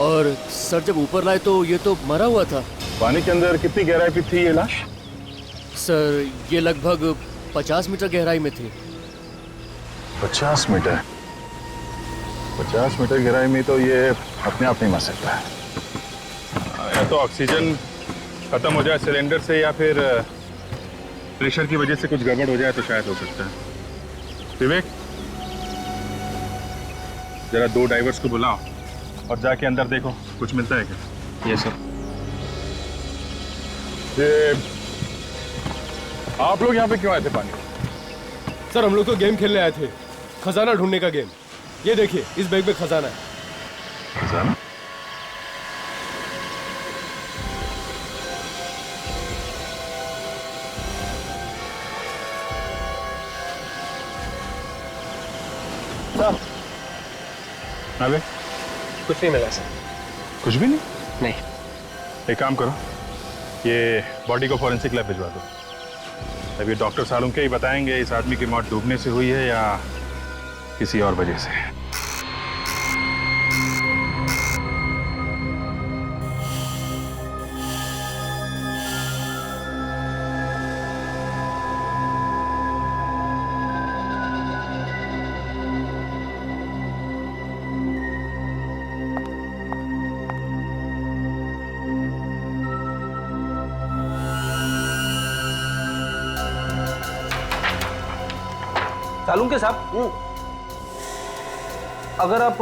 और सर, जब ऊपर लाए तो ये तो मरा हुआ था। पानी के अंदर कितनी गहराई पे थी ये लाश? सर ये लगभग 50 मीटर गहराई में थी। 50 मीटर? 50 मीटर गहराई में तो ये अपने आप नहीं मर सकता है। या तो ऑक्सीजन खत्म हो जाए सिलेंडर से, या फिर प्रेशर की वजह से कुछ गड़बड़ हो जाए तो शायद हो सकता है। विवेक, जरा 2 डाइवर्स को बुलाओ और जाके अंदर देखो कुछ मिलता है क्या। ये सर। ये आप लोग यहाँ पे क्यों आए थे पानी? सर हम लोग तो गेम खेलने आए थे, खजाना ढूंढने का गेम। ये देखिए इस बैग में खजाना है। खजाना? अबे कुछ नहीं मिला सर। कुछ भी नहीं? नहीं। एक काम करो, ये बॉडी को फॉरेंसिक लैब भिजवा दो। अब ये डॉक्टर सालुंके ही बताएंगे इस आदमी की मौत डूबने से हुई है या किसी और वजह से। सालुंके साहब, अगर आप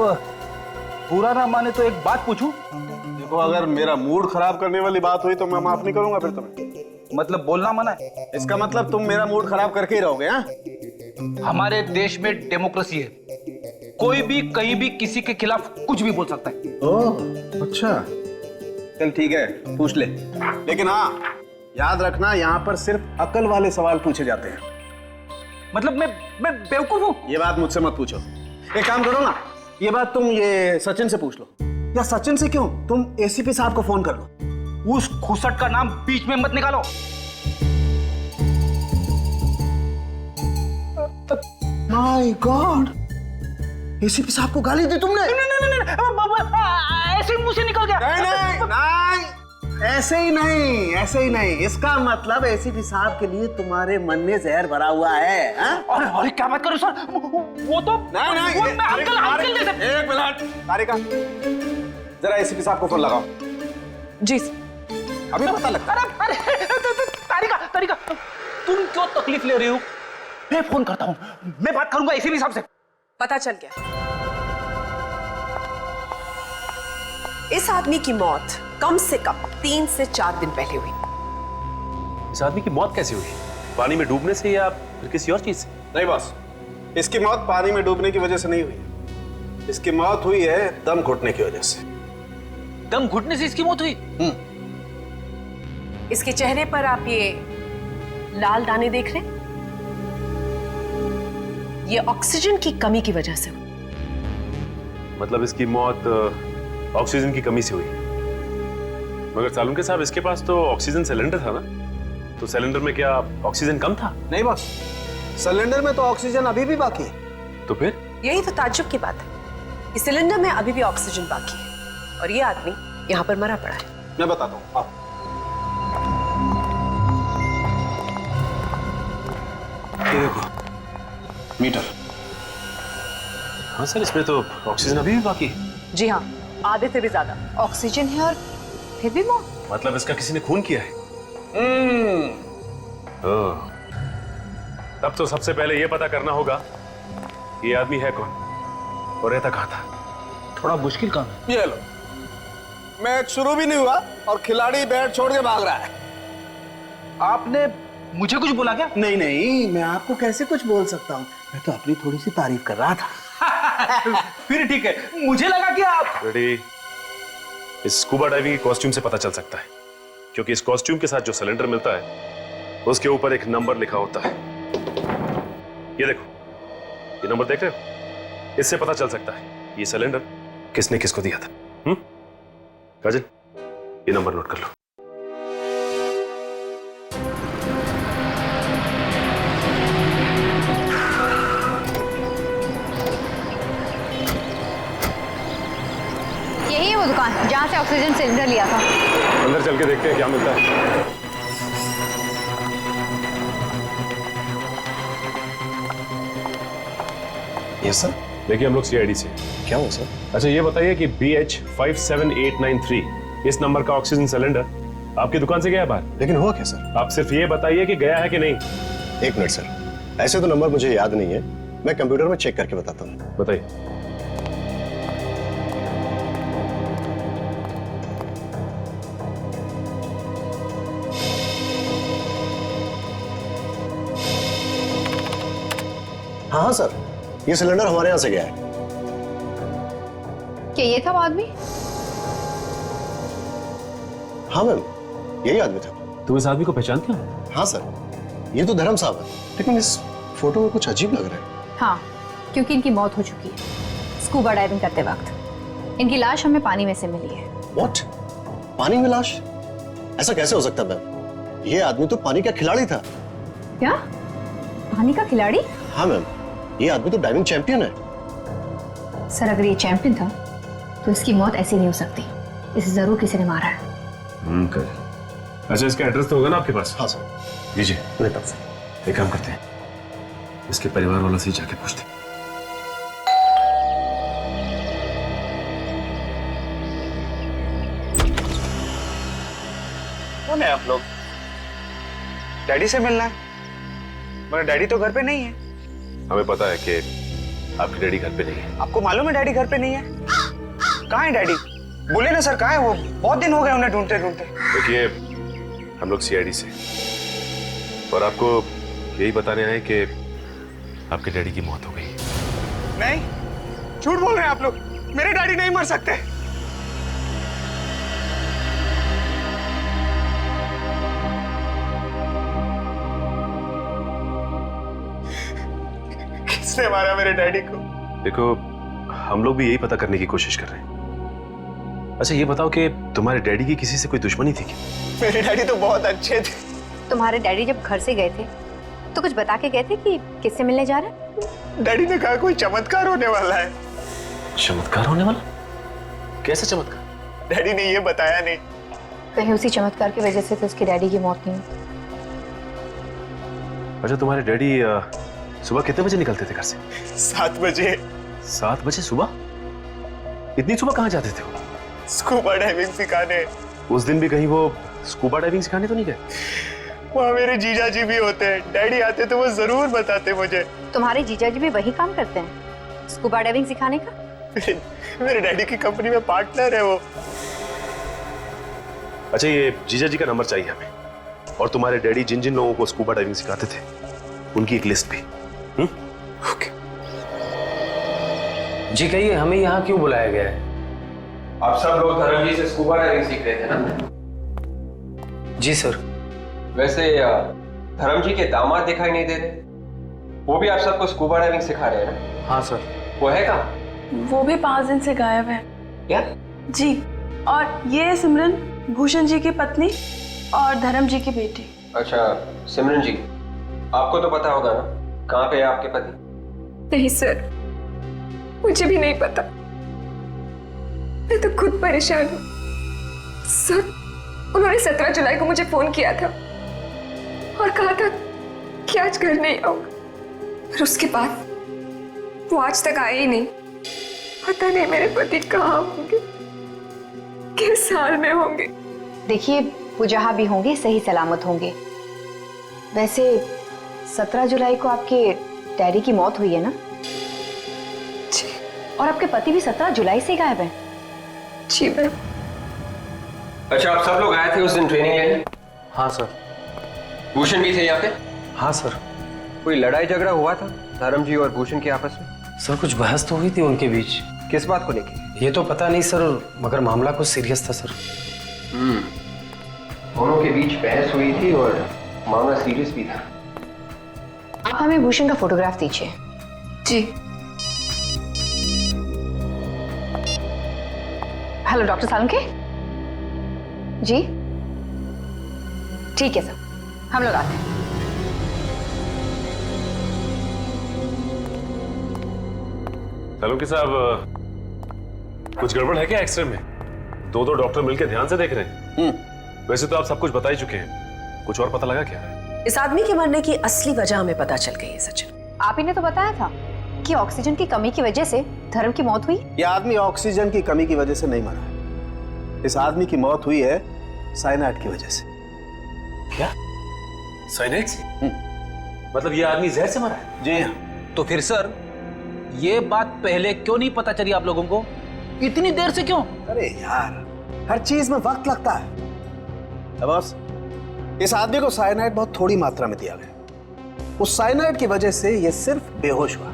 बुरा ना माने तो एक बात पूछूं? देखो, अगर मेरा मूड खराब करने वाली बात हुई तो मैं माफ नहीं करूंगा फिर तुम्हें। मतलब बोलना मना है? इसका मतलब तुम मेरा मूड खराब करके ही रहोगे? हाँ, हमारे देश में डेमोक्रेसी है, कोई भी कहीं भी किसी के खिलाफ कुछ भी बोल सकता है। ओह अच्छा, चल ठीक है, पूछ ले। लेकिन हाँ, याद रखना यहाँ पर सिर्फ अकल वाले सवाल पूछे जाते हैं। मतलब मैं बेवकूफ हूँ? ये बात मुझसे मत पूछो। एक काम करो ना, ये बात तुम ये सचिन से पूछ लो। या सचिन से क्यों, तुम एसीपी साहब को फोन कर लो। उस खुसट का नाम बीच में मत निकालो। माय गॉड, एसीपी साहब को गाली दी तुमने? नहीं, ऐसे ही मुंह से निकल गया। नहीं, ऐसे ही नहीं, ऐसे ही नहीं। इसका मतलब एसीपी साहब के लिए तुम्हारे मन में जहर भरा हुआ है। अरे क्या बात करो सर, वो तो नहीं, अंकल जैसे। एक मिनट, तारिका जरा एसीपी साहब को फोन लगाओ। जी अभी पता लगता। अरे तारिका तुम क्यों तकलीफ ले रही हो? मैं फोन करता हूँ, मैं बात करूंगा एसीपी साहब से। पता चल गया, इस आदमी की मौत कम से कम 3 से 4 दिन पहले हुई। इस आदमी की मौत कैसे हुई? पानी में डूबने से या फिर किसी और चीज से? नहीं बॉस, इसकी मौत पानी में डूबने की वजह से नहीं हुई। इसकी मौत हुई है दम घुटने की वजह से। दम घुटने से इसकी मौत हुई? इसके चेहरे पर आप ये लाल दाने देख रहे हैं, ये ऑक्सीजन की कमी की वजह से हुई। मतलब इसकी मौत ऑक्सीजन की कमी से हुई। मगर सालुंके साहब, इसके पास तो ऑक्सीजन सिलेंडर था ना, तो सिलेंडर में क्या ऑक्सीजन कम था? नहीं बॉस, सिलेंडर में तो ऑक्सीजन अभी भी बाकी है। तो फिर? यही तो ताज्जुब की बात है, इस सिलेंडर में अभी भी ऑक्सीजन बाकी है और ये आदमी यहाँ पर मरा पड़ा है। मैं बताता हूँ, आओ। ये देखो मीटर। हाँ सर, इसमें तो ऑक्सीजन अभी भी बाकी है। जी हाँ, आधे से भी ज्यादा ऑक्सीजन है और फिर भी मौत। मतलब इसका किसी ने खून किया है? तब तो सबसे पहले यह पता करना होगा ये आदमी है कौन और रहता कहां था। थोड़ा मुश्किल काम है। ये लो, मैच शुरू भी नहीं हुआ और खिलाड़ी बैट छोड़ के भाग रहा है। आपने मुझे कुछ बोला क्या? नहीं, मैं आपको कैसे कुछ बोल सकता हूँ, मैं तो अपनी थोड़ी सी तारीफ कर रहा था। फिर ठीक है, मुझे लगा कि आप रेडी। इस स्कूबा डाइविंग की कॉस्ट्यूम से पता चल सकता है, क्योंकि इस कॉस्ट्यूम के साथ जो सिलेंडर मिलता है उसके ऊपर एक नंबर लिखा होता है। ये देखो, ये नंबर देख रहे हो? इससे पता चल सकता है ये सिलेंडर किसने किसको दिया था। काजल, ये नंबर नोट कर लो। यही है वो दुकान जहाँ से ऑक्सीजन सिलेंडर लिया था। अंदर चल के देखते हैं क्या मिलता है। Yes sir. देखिए हम लोग सीआईडी से। क्या हुआ सर? अच्छा ये बताइए कि BH57893 इस नंबर का ऑक्सीजन सिलेंडर आपकी दुकान से गया है बाहर? लेकिन हुआ क्या सर? आप सिर्फ ये बताइए कि गया है कि नहीं। एक मिनट सर, ऐसे तो नंबर मुझे याद नहीं है, मैं कंप्यूटर में चेक करके बताता हूँ। बताइए। हाँ हाँ सर, ये सिलेंडर हमारे यहाँ से गया है। क्या ये था वो आदमी? हाँ मैम, यही आदमी था। तुम इस आदमी को पहचानते हो? हाँ सर, ये तो धर्म साहब है, लेकिन इस फोटो में कुछ अजीब लग रहा है। हाँ, क्योंकि इनकी मौत हो चुकी है स्कूबा डाइविंग करते वक्त। इनकी लाश हमें पानी में से मिली है। व्हाट? पानी में लाश? ऐसा कैसे हो सकता है मैम? ये आदमी तो पानी का खिलाड़ी था। क्या? पानी का खिलाड़ी? हाँ मैम, ये आदमी तो डाइविंग चैंपियन है। सर अगर ये चैंपियन था तो इसकी मौत ऐसी नहीं हो सकती, इसे जरूर किसी ने मारा है। अच्छा इसका एड्रेस तो होगा ना आपके पास? हाँ सर। दीजिए। मेरे पास है। एक काम करते हैं, इसके परिवार वालों से ही जाके पूछते हैं। कौन है आप लोग? डैडी से मिलना है, मगर डैडी तो घर पे नहीं है। हमें पता है कि आपकी डैडी घर पे नहीं है। आपको मालूम है डैडी घर पे नहीं है? कहाँ है डैडी? बोले ना सर, कहाँ है वो? बहुत दिन हो गए उन्हें ढूंढते ढूंढते। देखिए हम लोग सीआईडी से, और आपको यही बताने आए कि आपके डैडी की मौत हो गई। नहीं, झूठ बोल रहे हैं आप लोग, मेरे डैडी नहीं मर सकते। किसने मारा मेरे डैडी को? देखो हम लोग भी यही पता करने की कोशिश कर रहे हैं। अच्छा ये बताओ कि तुम्हारे डैडी की किसी से कोई दुश्मनी थी क्या? मेरे डैडी तो बहुत अच्छे थे। तुम्हारे डैडी जब घर से गए थे तो कुछ बता के गए थे कि किससे मिलने जा रहे हैं? डैडी ने कहा कोई चमत्कार होने वाला है। चमत्कार होने वाला? कैसा चमत्कार? डैडी ने ये बताया नहीं। कहीं उसी चमत्कार की वजह से तो उसके डैडी की मौत नहीं हुई। अच्छा तुम्हारे डैडी सुबह कितने बजे निकलते थे घर से? 7 बजे। 7 बजे सुबह? इतनी सुबह कहाँ जाते थे वो? स्कूबा डाइविंग सिखाने। उस दिन भी कहीं वो स्कूबा डाइविंग सिखाने तो नहीं गए? वहाँ मेरे जीजा जी भी होते हैं, डैडी आते तो वो जरूर बताते मुझे। तुम्हारे जीजा जी भी वही काम करते हैं, स्कूबा डाइविंग सिखाने का? मेरे डैडी की कंपनी में पार्टनर है वो। अच्छा ये जीजा जी का नंबर चाहिए हमें, और तुम्हारे डैडी जिन जिन लोगों को स्कूबा डाइविंग सिखाते थे उनकी एक लिस्ट भी। ओके। जी कहिए, हमें यहाँ क्यों बुलाया गया है? आप सब लोग धर्म जी से स्कूबा डाइविंग सीख रहे थे ना? जी सर। वैसे धर्म जी के दामाद दिखाई नहीं दे रहे, वो भी आप सबको स्कूबा डाइविंग सिखा रहे हैं ना? हाँ सर। वो है कहाँ? वो भी 5 दिन से गायब है। क्या? जी, और ये है सिमरन, भूषण जी की पत्नी और धर्म जी की बेटी। अच्छा सिमरन जी, आपको तो पता होगा ना कहाँ पे है आपके पति? नहीं सर, मुझे भी नहीं पता, मैं तो खुद परेशान हूँ सर। उन्होंने 17 जुलाई को मुझे फोन किया था और कहा था कि आज घर नहीं आऊंगा, और उसके बाद वो आज तक आए ही नहीं। पता नहीं मेरे पति कहाँ होंगे, किस हाल में होंगे। देखिए वो जहाँ भी होंगे सही सलामत होंगे। वैसे 17 जुलाई को आपके डैडी की मौत हुई है ना? जी। और आपके पति भी 17 जुलाई से गायब है? जी मैम। अच्छा आप सब लोग आए थे उस दिन ट्रेनिंग लेने? हाँ सर। भूषण भी थे यहाँ पे? हाँ सर। कोई लड़ाई झगड़ा हुआ था धर्म जी और भूषण के आपस में? सर कुछ बहस तो हुई थी उनके बीच। किस बात को लेके? ये तो पता नहीं सर, मगर मामला कुछ सीरियस था सर। दोनों के बीच बहस हुई थी और मामला सीरियस भी था। आप हमें भूषण का फोटोग्राफ दीजिए। जी। हेलो डॉक्टर सालुंके जी। ठीक है सर, हम लोग आते हैं। सालुंके साहब कुछ गड़बड़ है क्या एक्सरे में? 2 डॉक्टर मिलकर ध्यान से देख रहे हैं। वैसे तो आप सब कुछ बता ही चुके हैं, कुछ और पता लगा क्या? इस आदमी के मरने की असली वजह हमें पता चल गई है सचिन। आप ही ने तो बताया था कि ऑक्सीजन की कमी की वजह से धर्म की मौत हुई। यह आदमी ऑक्सीजन की कमी की वजह से नहीं मरा। इस आदमी की मौत हुई है साइनाइड की वजह से। क्या? साइनाइड से? मतलब ये आदमी जहर से मरा है? जी हाँ। तो फिर सर ये बात पहले क्यों नहीं पता चली आप लोगों को? इतनी देर से क्यों? अरे यार, हर चीज में वक्त लगता है। बॉस, इस आदमी को साइनाइड बहुत थोड़ी मात्रा में दिया गया। उस साइनाइड की वजह से यह सिर्फ बेहोश हुआ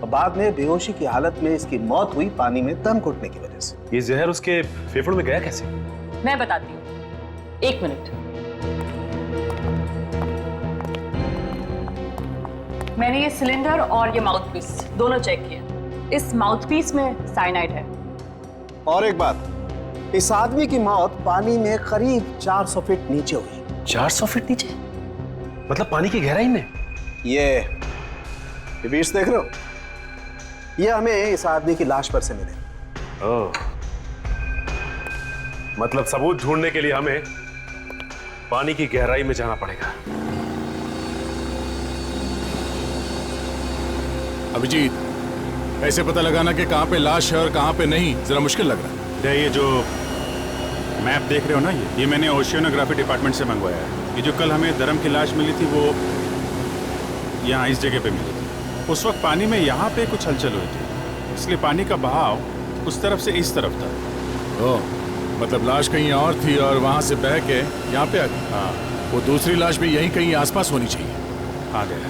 और बाद में बेहोशी की हालत में इसकी मौत हुई पानी में दम घुटने की वजह से। ये जहर उसके फेफड़ों में गया कैसे? मैं बताती हूँ, 1 मिनट। मैंने ये सिलेंडर और ये माउथपीस दोनों चेक किए। इस माउथपीस में साइनाइड है। और एक बात, इस आदमी की मौत पानी में करीब 400 फीट नीचे हुई। 400 फीट नीचे? मतलब पानी की गहराई में? ये बीच देख रहे हो? ये हमें इस आदमी की लाश पर से मिले। ओह, मतलब सबूत ढूंढने के लिए हमें पानी की गहराई में जाना पड़ेगा। अभिजीत, ऐसे पता लगाना कि कहां पे लाश है और कहां पे नहीं, जरा मुश्किल लग रहा है। ये जो मैप देख रहे हो ना, ये मैंने ओशियोनोग्राफी डिपार्टमेंट से मंगवाया है। ये जो कल हमें धर्म की लाश मिली थी वो यहाँ इस जगह पे मिली थी। उस वक्त पानी में यहाँ पे कुछ हलचल हुई थी, इसलिए पानी का बहाव उस तरफ से इस तरफ था। ओह, मतलब लाश कहीं और थी और वहाँ से बह के यहाँ पे आ गई। हाँ, वो दूसरी लाश भी यहीं कहीं आसपास होनी चाहिए। आ गया।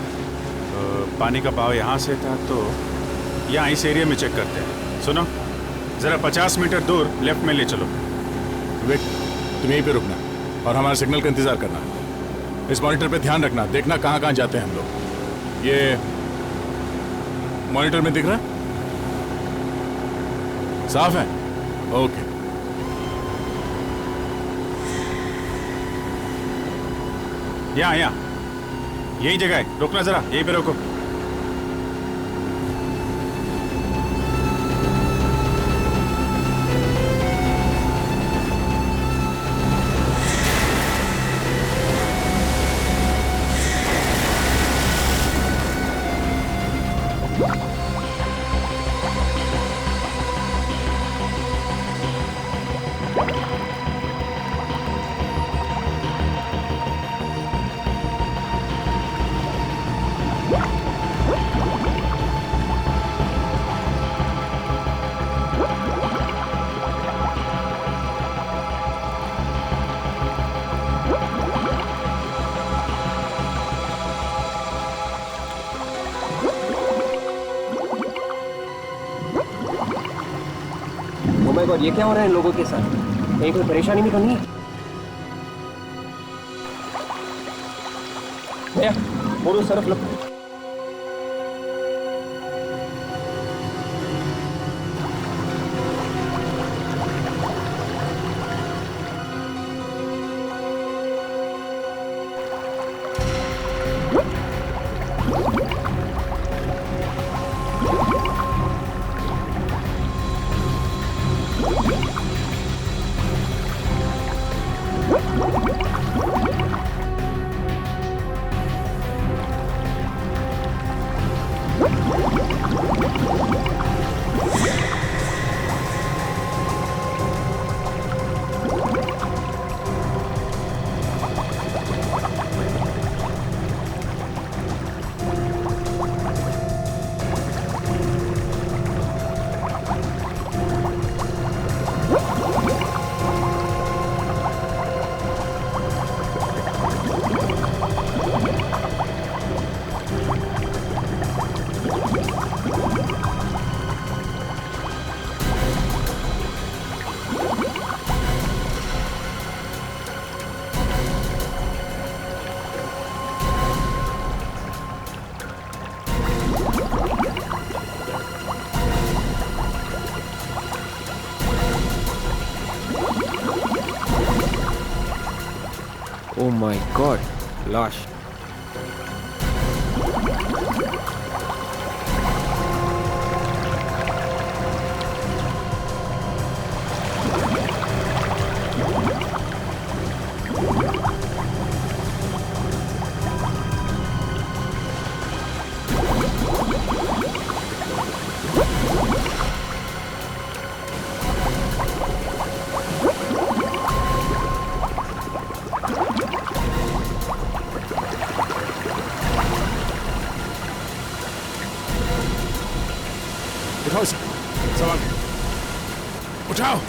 तो पानी का बहाव यहाँ से था, तो यहाँ इस एरिया में चेक करते हैं। सुनो, जरा 50 मीटर दूर लेफ्ट में ले चलो। विक, तुम यहीं पे रुकना और हमारे सिग्नल का इंतजार करना। इस मॉनिटर पे ध्यान रखना, देखना कहाँ कहाँ जाते हैं हम लोग। ये मॉनिटर में दिख रहा है? साफ है? ओके। यहाँ यही जगह है, रुकना जरा, यहीं पे रुको। और ये क्या हो रहा है इन लोगों के साथ? कहीं कोई परेशानी भी तो नहीं है? भैया, वो Surf low. Oh my God, लाश। उठाओ सर, सवाल उठाओ।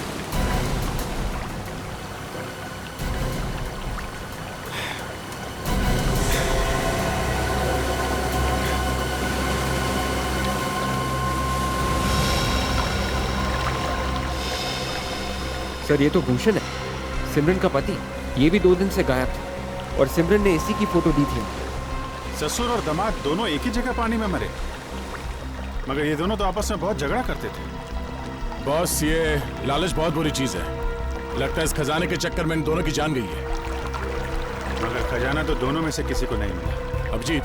सर ये तो भूषण है, सिमरन का पति। ये भी 2 दिन से गायब था और सिमरन ने इसी की फोटो दी थी। ससुर और दामाद दोनों एक ही जगह पानी में मरे, मगर ये दोनों तो आपस में बहुत झगड़ा करते थे। बॉस, ये लालच बहुत बुरी चीज है। लगता है इस खजाने के चक्कर में इन दोनों की जान गई है। मगर खजाना तो दोनों में से किसी को नहीं मिला। अभिजीत,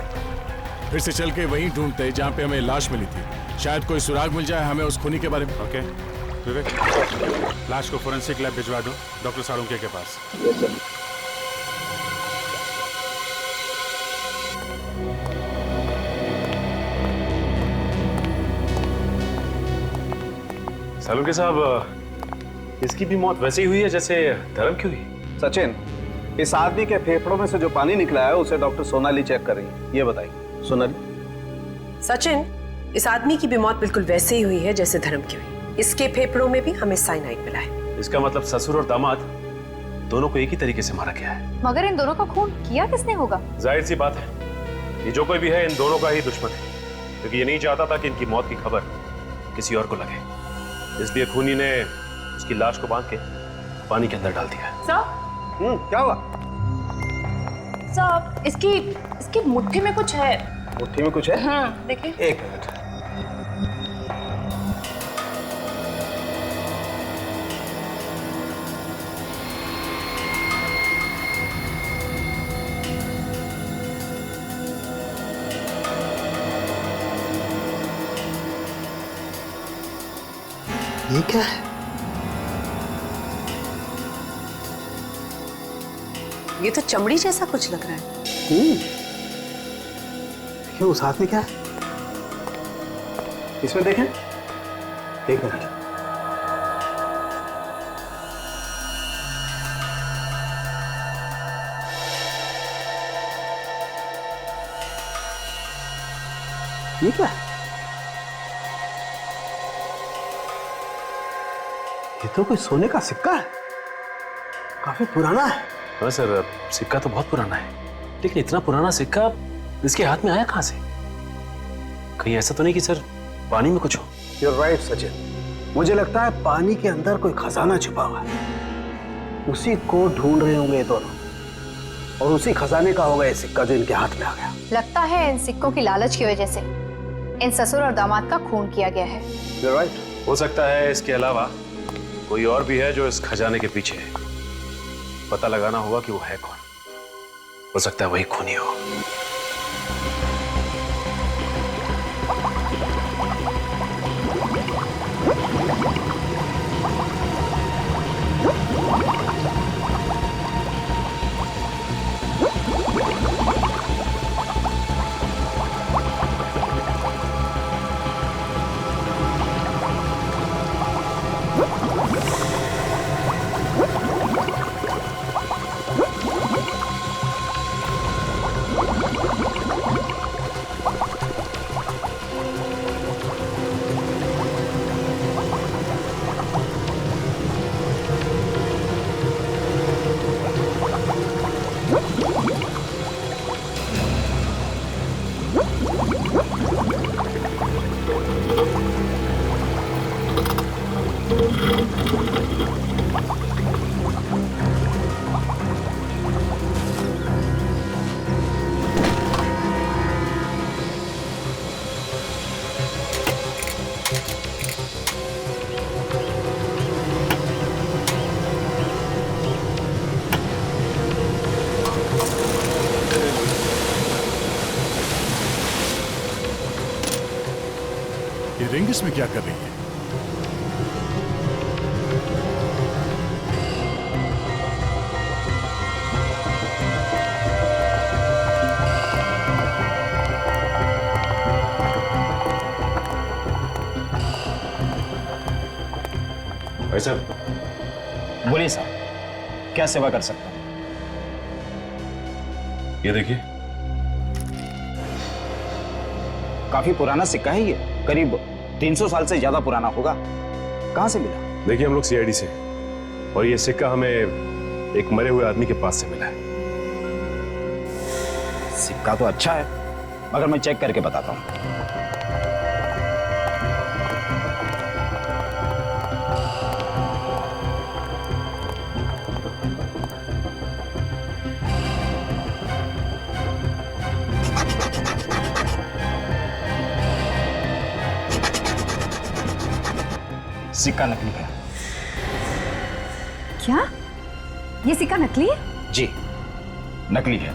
फिर से चल के वहीं ढूंढते हैं जहाँ पे हमें लाश मिली थी। शायद कोई सुराग मिल जाए हमें उस खूनी के बारे में। ओके विवेक, लाश को फोरेंसिक लैब भिजवा दो डॉक्टर साळुंके के पास। Yes sir. साळुंके साहब, इसकी भी मौत वैसे ही हुई है जैसे धर्म की हुई। सचिन, इस आदमी के फेफड़ों में से जो पानी निकला है उसे डॉक्टर सोनाली चेक कर रही है। ये बताइए सोनाली। सचिन, इस आदमी की भी मौत बिल्कुल वैसे ही हुई है जैसे धर्म की हुई। इसके फेफड़ों में भी हमें साइनाइड मिला है। इसका मतलब ससुर और दामाद दोनों को एक ही तरीके से मारा गया है। मगर इन दोनों का खून किया किसने होगा? जाहिर सी बात है, ये जो कोई भी है इन दोनों का ही दुश्मन है, क्योंकि ये नहीं चाहता था कि इनकी मौत की खबर किसी और को लगे। इसलिए खूनी ने उसकी लाश को बांध के पानी के अंदर डाल दिया। सर, क्या हुआ? सर, इसकी मुट्ठी में कुछ है। मुट्ठी में कुछ है? हाँ, देखिए। एक मिनट। ये क्या है? ये तो चमड़ी जैसा कुछ लग रहा है। ये उस हाथ में क्या है? इसमें देखें। एक मिनट। ये क्या है? ये तो कोई सोने का सिक्का है। काफी पुराना है। हाँ सर, सिक्का तो बहुत पुराना है, लेकिन इतना पुराना सिक्का इसके हाथ में आया कहाँ से? कहीं ऐसा तो नहीं कि सर पानी में कुछ हो? You're right, Sachin. मुझे लगता है पानी के अंदर कोई खजाना छुपा हुआ है। उसी को ढूंढ रहे होंगे ये दोनों, और उसी खजाने का होगा ये सिक्का जो इनके हाथ में आ गया। लगता है इन सिक्कों की लालच की वजह से इन ससुर और दामाद का खून किया गया है। You're right। हो सकता है इसके अलावा कोई और भी है जो इस खजाने के पीछे है। पता लगाना होगा कि वो है कौन। हो सकता है वही खूनी हो। ये रिंग इसमें क्या कर रही है? भाई साहब, बोलिए साहब, क्या सेवा कर सकता हूं? ये देखिए, काफी पुराना सिक्का है ये, करीब 300 साल से ज्यादा पुराना होगा। कहां से मिला? देखिए हम लोग सीआईडी से, और ये सिक्का हमें एक मरे हुए आदमी के पास से मिला है। सिक्का तो अच्छा है, मगर मैं चेक करके बताता हूं। सिक्का नकली है। क्या ये सिक्का नकली है? जी, नकली है।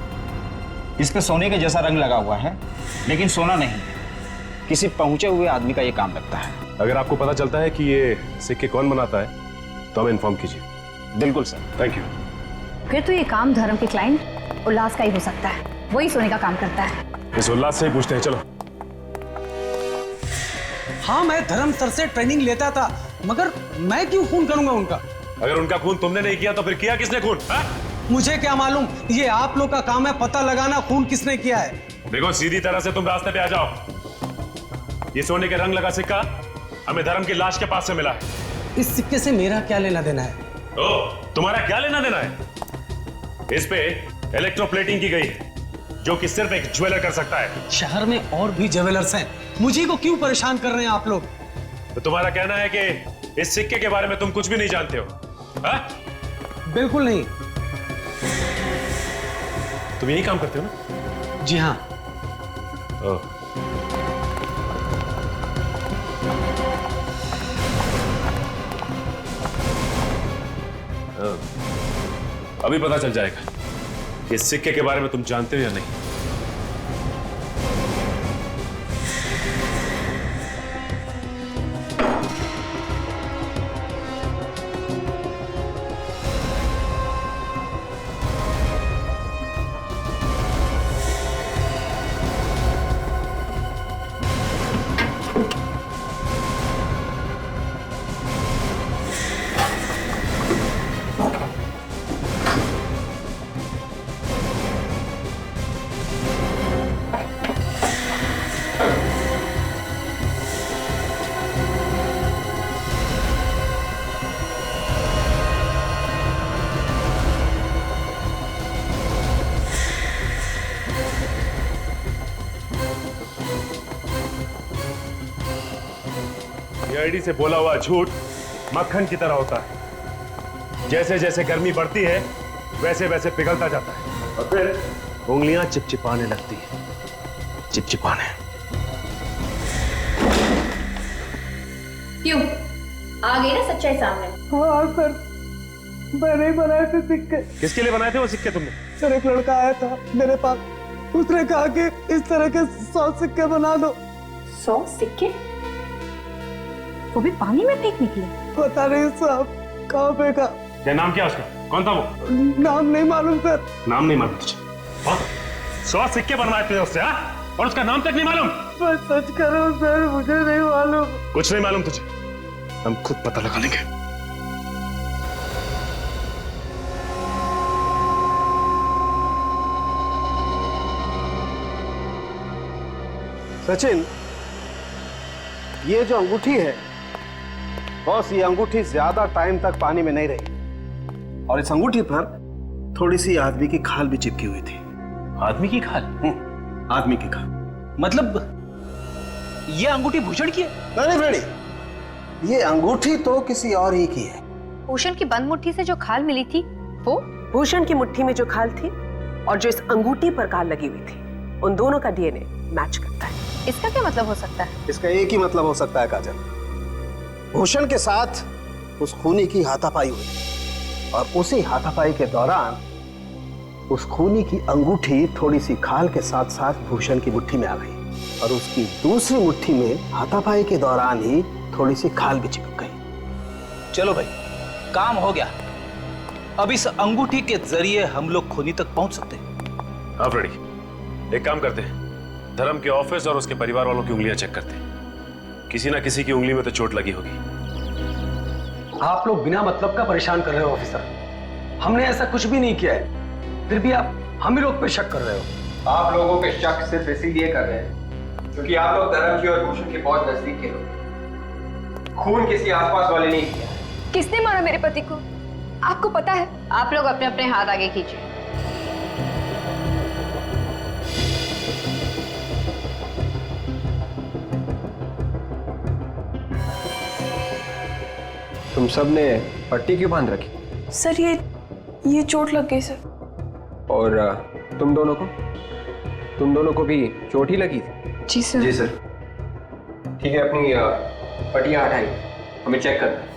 इस पे सोने के जैसा रंग लगा हुआ है, लेकिन सोना नहीं है। किसी पहुंचे हुए आदमी का ये काम लगता है। अगर आपको पता चलता है कि ये सिक्के कौन बनाता है तो हमें इन्फॉर्म कीजिए। बिल्कुल सर। Thank you. फिर तो ये काम धर्म के क्लाइंट उल्लास का ही हो सकता है, वही सोने का काम करता है। इस उल्लास से ही पूछते हैं, चलो। हाँ, मैं धर्म सर से ट्रेनिंग लेता था, मगर मैं क्यों खून करूंगा उनका? अगर उनका खून तुमने नहीं किया तो फिर किया किसने खून? मुझे क्या मालूम, ये आप लोग का काम है पता लगाना खून किसने किया है। देखो, सीधी तरह से तुम रास्ते पे आ जाओ। ये सोने के रंग लगा सिक्का हमें धर्म की लाश के पास से मिला है। इस सिक्के से मेरा क्या लेना देना है? तुम्हारा क्या लेना देना है? इस पे इलेक्ट्रोप्लेटिंग की गई है, जो कि सिर्फ एक ज्वेलर कर सकता है। शहर में और भी ज्वेलर्स हैं, मुझे को क्यों परेशान कर रहे हैं आप लोग? तो तुम्हारा कहना है कि इस सिक्के के बारे में तुम कुछ भी नहीं जानते हो? बिल्कुल नहीं। तुम यही काम करते हो ना? जी हाँ। अभी पता चल जाएगा कि इस सिक्के के बारे में तुम जानते हो या नहीं। सीआईडी से बोला हुआ झूठ मक्खन की तरह होता है। जैसे जैसे गर्मी बढ़ती है वैसे वैसे पिघलता जाता है और फिर उंगलियां चिपचिपाने लगती है। चिपचिपाने। क्यों? आ गई ना सच्चाई सामने? हाँ सर, मैंने ही बनाए थे सिक्के। किसके लिए बनाए थे वो सिक्के तुमने? सर, एक लड़का आया था मेरे पास, उसने कहा कि इस तरह के 100 सिक्के बना दो। 100 सिक्के? वो भी पानी में फेंक निकले? पता नहीं साहब, कहाँ फेंका। क्या नाम क्या उसका? कौन था वो? नाम नहीं मालूम सर। नाम नहीं मालूम तुझे? 100 सिक्के बनवाए थे उससे, और उसका नाम तक नहीं मालूम? मैं सच कर रहा हूँ सर, मुझे नहीं मालूम। कुछ नहीं मालूम तुझे? हम खुद पता लगा लेंगे। सचिन, ये जो अंगूठी है बॉस, ये अंगूठी ज्यादा टाइम तक पानी में नहीं रही, और इस अंगूठी पर थोड़ी सी आदमी की खाल भी चिपकी हुई थी। आदमी की खाल? आदमी की खाल। मतलब ये अंगूठी भूषण की है? नहीं बेड़ी, ये अंगूठी तो किसी और ही की है। भूषण की बंद मुट्ठी से जो खाल मिली थी वो? भूषण की मुट्ठी में जो खाल थी और जो इस अंगूठी पर खाल लगी हुई थी, उन दोनों का डीएनए मैच करता है। इसका क्या मतलब हो सकता है? इसका एक ही मतलब हो सकता है काजल, भूषण के साथ उस खूनी की हाथापाई हुई, और उसी हाथापाई के दौरान उस खूनी की अंगूठी थोड़ी सी खाल के साथ साथ भूषण की मुट्ठी में आ गई, और उसकी दूसरी मुट्ठी में हाथापाई के दौरान ही थोड़ी सी खाल भी चिपक गई। चलो भाई, काम हो गया। अब इस अंगूठी के जरिए हम लोग खूनी तक पहुंच सकते हैं। हाँ फ्रेडी, एक काम करते हैं, धर्म के ऑफिस और उसके परिवार वालों की उंगलियां चेक करते हैं। किसी ना किसी की उंगली में तो चोट लगी होगी। आप लोग बिना मतलब का परेशान कर रहे हो ऑफिसर। हमने ऐसा कुछ भी नहीं किया है, फिर भी आप हम ही लोग पे शक कर रहे हो। आप लोगों पे शक सिर्फ इसीलिए कर रहे हैं क्योंकि आप लोग धर्म की और भूषण के बहुत नजदीक के लोग। खून किसी आसपास वाले नहीं किया। किसने मारा मेरे पति को आपको पता है? आप लोग अपने अपने हाथ आगे कीजिए। तुम सब ने पट्टी क्यों बांध रखी? सर ये चोट लग गई सर। और तुम दोनों को भी चोट ही लगी थी? जी सर। जी सर। ठीक है, अपनी पट्टियां हटाइए, हमें चेक करना है।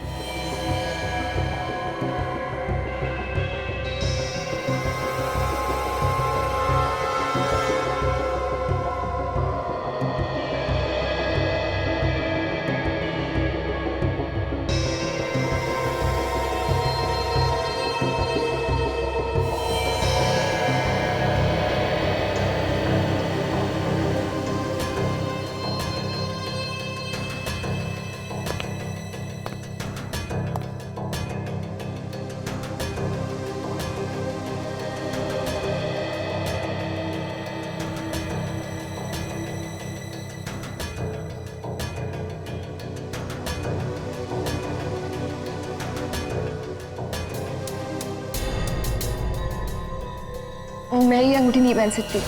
मैं ये अंगूठी नहीं पहन सकती,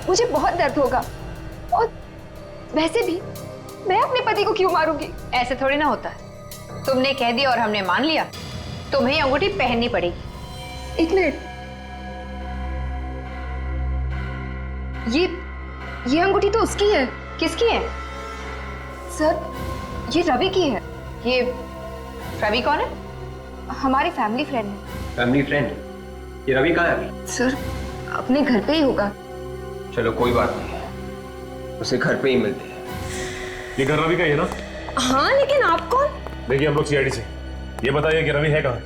मुझे बहुत दर्द होगा। और वैसे भी मैं अपने पति को क्यों मारूंगी? ऐसे थोड़ी ना होता है। तुमने कह दिया और हमने मान लिया, तुम्हें अंगूठी पहननी पड़ेगी। एक मिनट, ये अंगूठी तो उसकी है। किसकी है? सर, ये रवि की है। ये रवि कौन है? हमारी फैमिली फ्रेंड है। Family friend? ये रवि कहाँ है अभी? सर, अपने घर पे ही होगा। चलो कोई बात नहीं, उसे घर पे ही मिलते हैं। ये घर रवि का ही है ना? हाँ, लेकिन आप कौन? देखिए हम लोग सीआईडी से। ये बताइए कि रवि है कहाँ?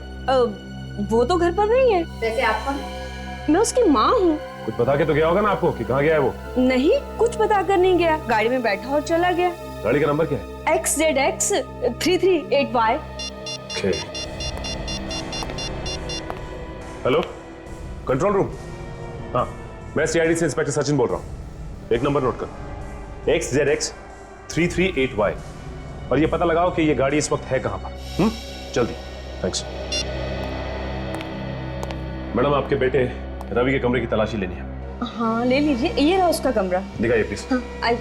वो तो घर पर नहीं है। वैसे आप कौन? मैं उसकी माँ हूँ। कुछ बता के तो गया होगा ना आपको कि कहाँ गया है वो? नहीं, कुछ बता कर नहीं गया, गाड़ी में बैठा और चला गया। गाड़ी का नंबर क्या है? XZX 338Y। Hello, control room. हाँ, मैं सीआईडी से इंस्पेक्टर सचिन बोल रहा हूँ। एक नंबर नोट कर, XZX 338Y, और ये पता लगाओ कि ये गाड़ी इस वक्त है कहां पर। जल्दी। थैंक्स। मैडम, आपके बेटे रवि के कमरे की तलाशी लेनी है। हाँ, ले लीजिए, ये रहा उसका कमरा। दिखाइए प्लीज। हाँ, आई।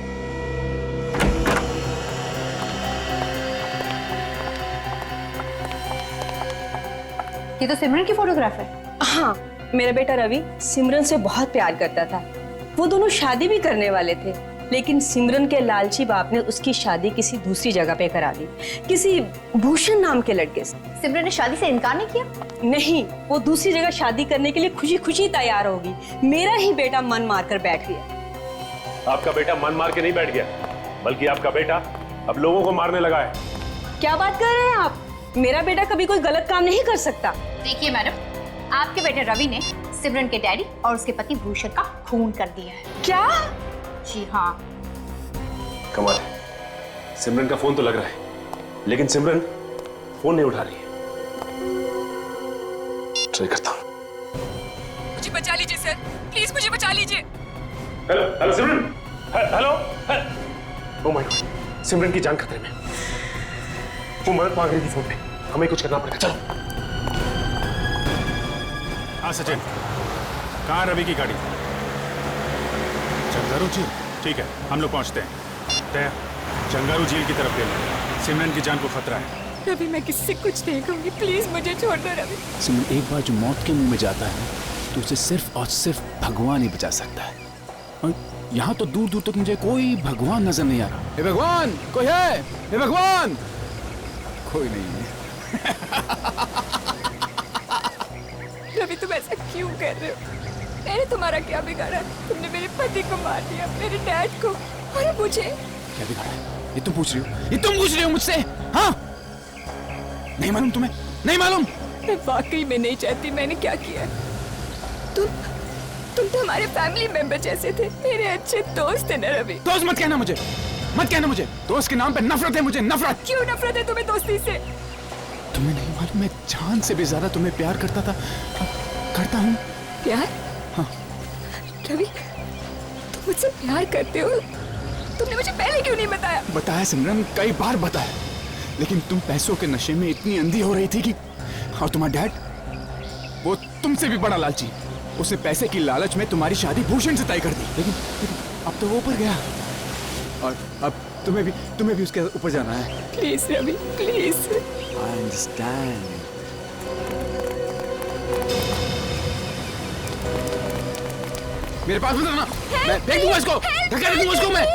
ये तो सिमरन की फोटोग्राफ है। हाँ, मेरा बेटा रवि सिमरन से बहुत प्यार करता था। वो दोनों शादी भी करने वाले थे, लेकिन सिमरन के लालची बाप ने उसकी शादी किसी दूसरी जगह पे करा दी, किसी भूषण नाम के लड़के से। सिमरन ने शादी से इनकार नहीं किया? नहीं, वो दूसरी जगह शादी करने के लिए खुशी खुशी तैयार होगी। मेरा ही बेटा मन मार कर बैठ गया। आपका बेटा मन मार के नहीं बैठ गया, बल्कि आपका बेटा अब लोगों को मारने लगा है। क्या बात कर रहे हैं आप? मेरा बेटा कभी कोई गलत काम नहीं कर सकता। देखिए मैडम, आपके बेटे रवि ने सिमरन के डैडी और उसके पति भूषण का खून कर दिया है। क्या? जी हाँ। कमाल है, सिमरन का फोन तो लग रहा है, लेकिन सिमरन फोन नहीं उठा रही है। ट्राई करता हूँ। मुझे बचा लीजिए सर, प्लीज मुझे बचा लीजिए। Hello hello Simran, hello. Oh my God, Simran की जान खतरे में। वो मदद मांग रही थी फोन पे, हमें कुछ करना पड़ेगा। चलो। हाँ सचिन, कहाँ रवि की गाड़ी? चंगारू झील? ठीक है, हम लोग पहुंचते हैं। तय चंगारू झील की तरफ ले लो, सिमरन की जान को खतरा है। रवि, मैं किससे कुछ नहीं कहूंगी, प्लीज मुझे छोड़ दो रवि। सिमरन, एक बार जो मौत के मुंह में जाता है तो उसे सिर्फ और सिर्फ भगवान ही बचा सकता है। और यहाँ तो दूर दूर तक मुझे कोई भगवान नजर नहीं आ रहा। हे भगवान, कोई है? हे भगवान, कोई नहीं है। रवि, तुम ऐसा क्यों कर रहे हो? मैंने तुम्हारा क्या बिगाड़ा? तुमने मेरे पति को मार दिया, मेरे डैड को, और मुझे। क्या बिगाड़ा? ये तुम पूछ रही हो? ये तुम पूछ रही हो मुझसे? हाँ, नहीं मालूम तुम्हें? नहीं मालूम? मैं वाकई में नहीं चाहती मैंने क्या किया। तुम तो हमारे फैमिली मेंबर जैसे थे, मेरे अच्छे दोस्त थे ना रवि। दोस्त मत कहना मुझे, मत कहना मुझे। दोस्त के नाम पे नफरत है मुझे, नफरत। क्यों नफरत है तुम्हें दोस्ती से? और मैं जान से भी ज्यादा तुम्हें प्यार करता था, करता हूँ। प्यार? हाँ। रवि, तुम मुझसे प्यार करते हो? तुमने मुझे पहले क्यों नहीं बताया? बताया सिमरन, कई बार बताया, लेकिन तुम पैसों के नशे में इतनी अंधी हो रही थी कि, और तुम्हारा डैड, वो तुमसे भी बड़ा लालची, उसने पैसे की लालच में तुम्हारी शादी भूषण से तय कर दी। लेकिन अब तो वो ऊपर गया और अब तुम्हें भी उसके ऊपर जाना है। Please Ravi, please. I understand. मेरे पास मत आना, मैं देख दूंगा इसको, धक्का दे दूंगा इसको मैं।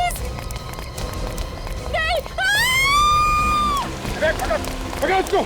पकड़ इसको।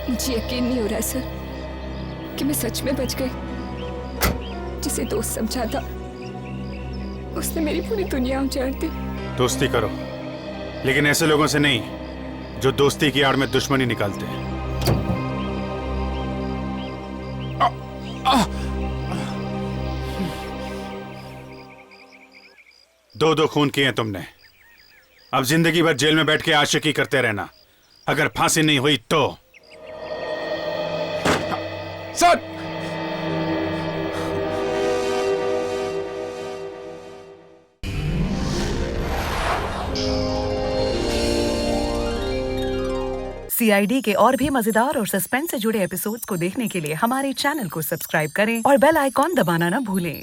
मुझे यकीन नहीं हो रहा है सर कि मैं सच में बच गई। जिसे दोस्त समझा था उसने मेरी पूरी दुनिया उजाड़ दी। दोस्ती करो, लेकिन ऐसे लोगों से नहीं जो दोस्ती की आड़ में दुश्मनी निकालते हैं। दो खून किए तुमने, अब जिंदगी भर जेल में बैठ के आशिकी करते रहना। अगर फांसी नहीं हुई तो सर, CID के और भी मजेदार और सस्पेंस से जुड़े एपिसोड्स को देखने के लिए हमारे चैनल को सब्सक्राइब करें और बेल आइकॉन दबाना ना भूलें।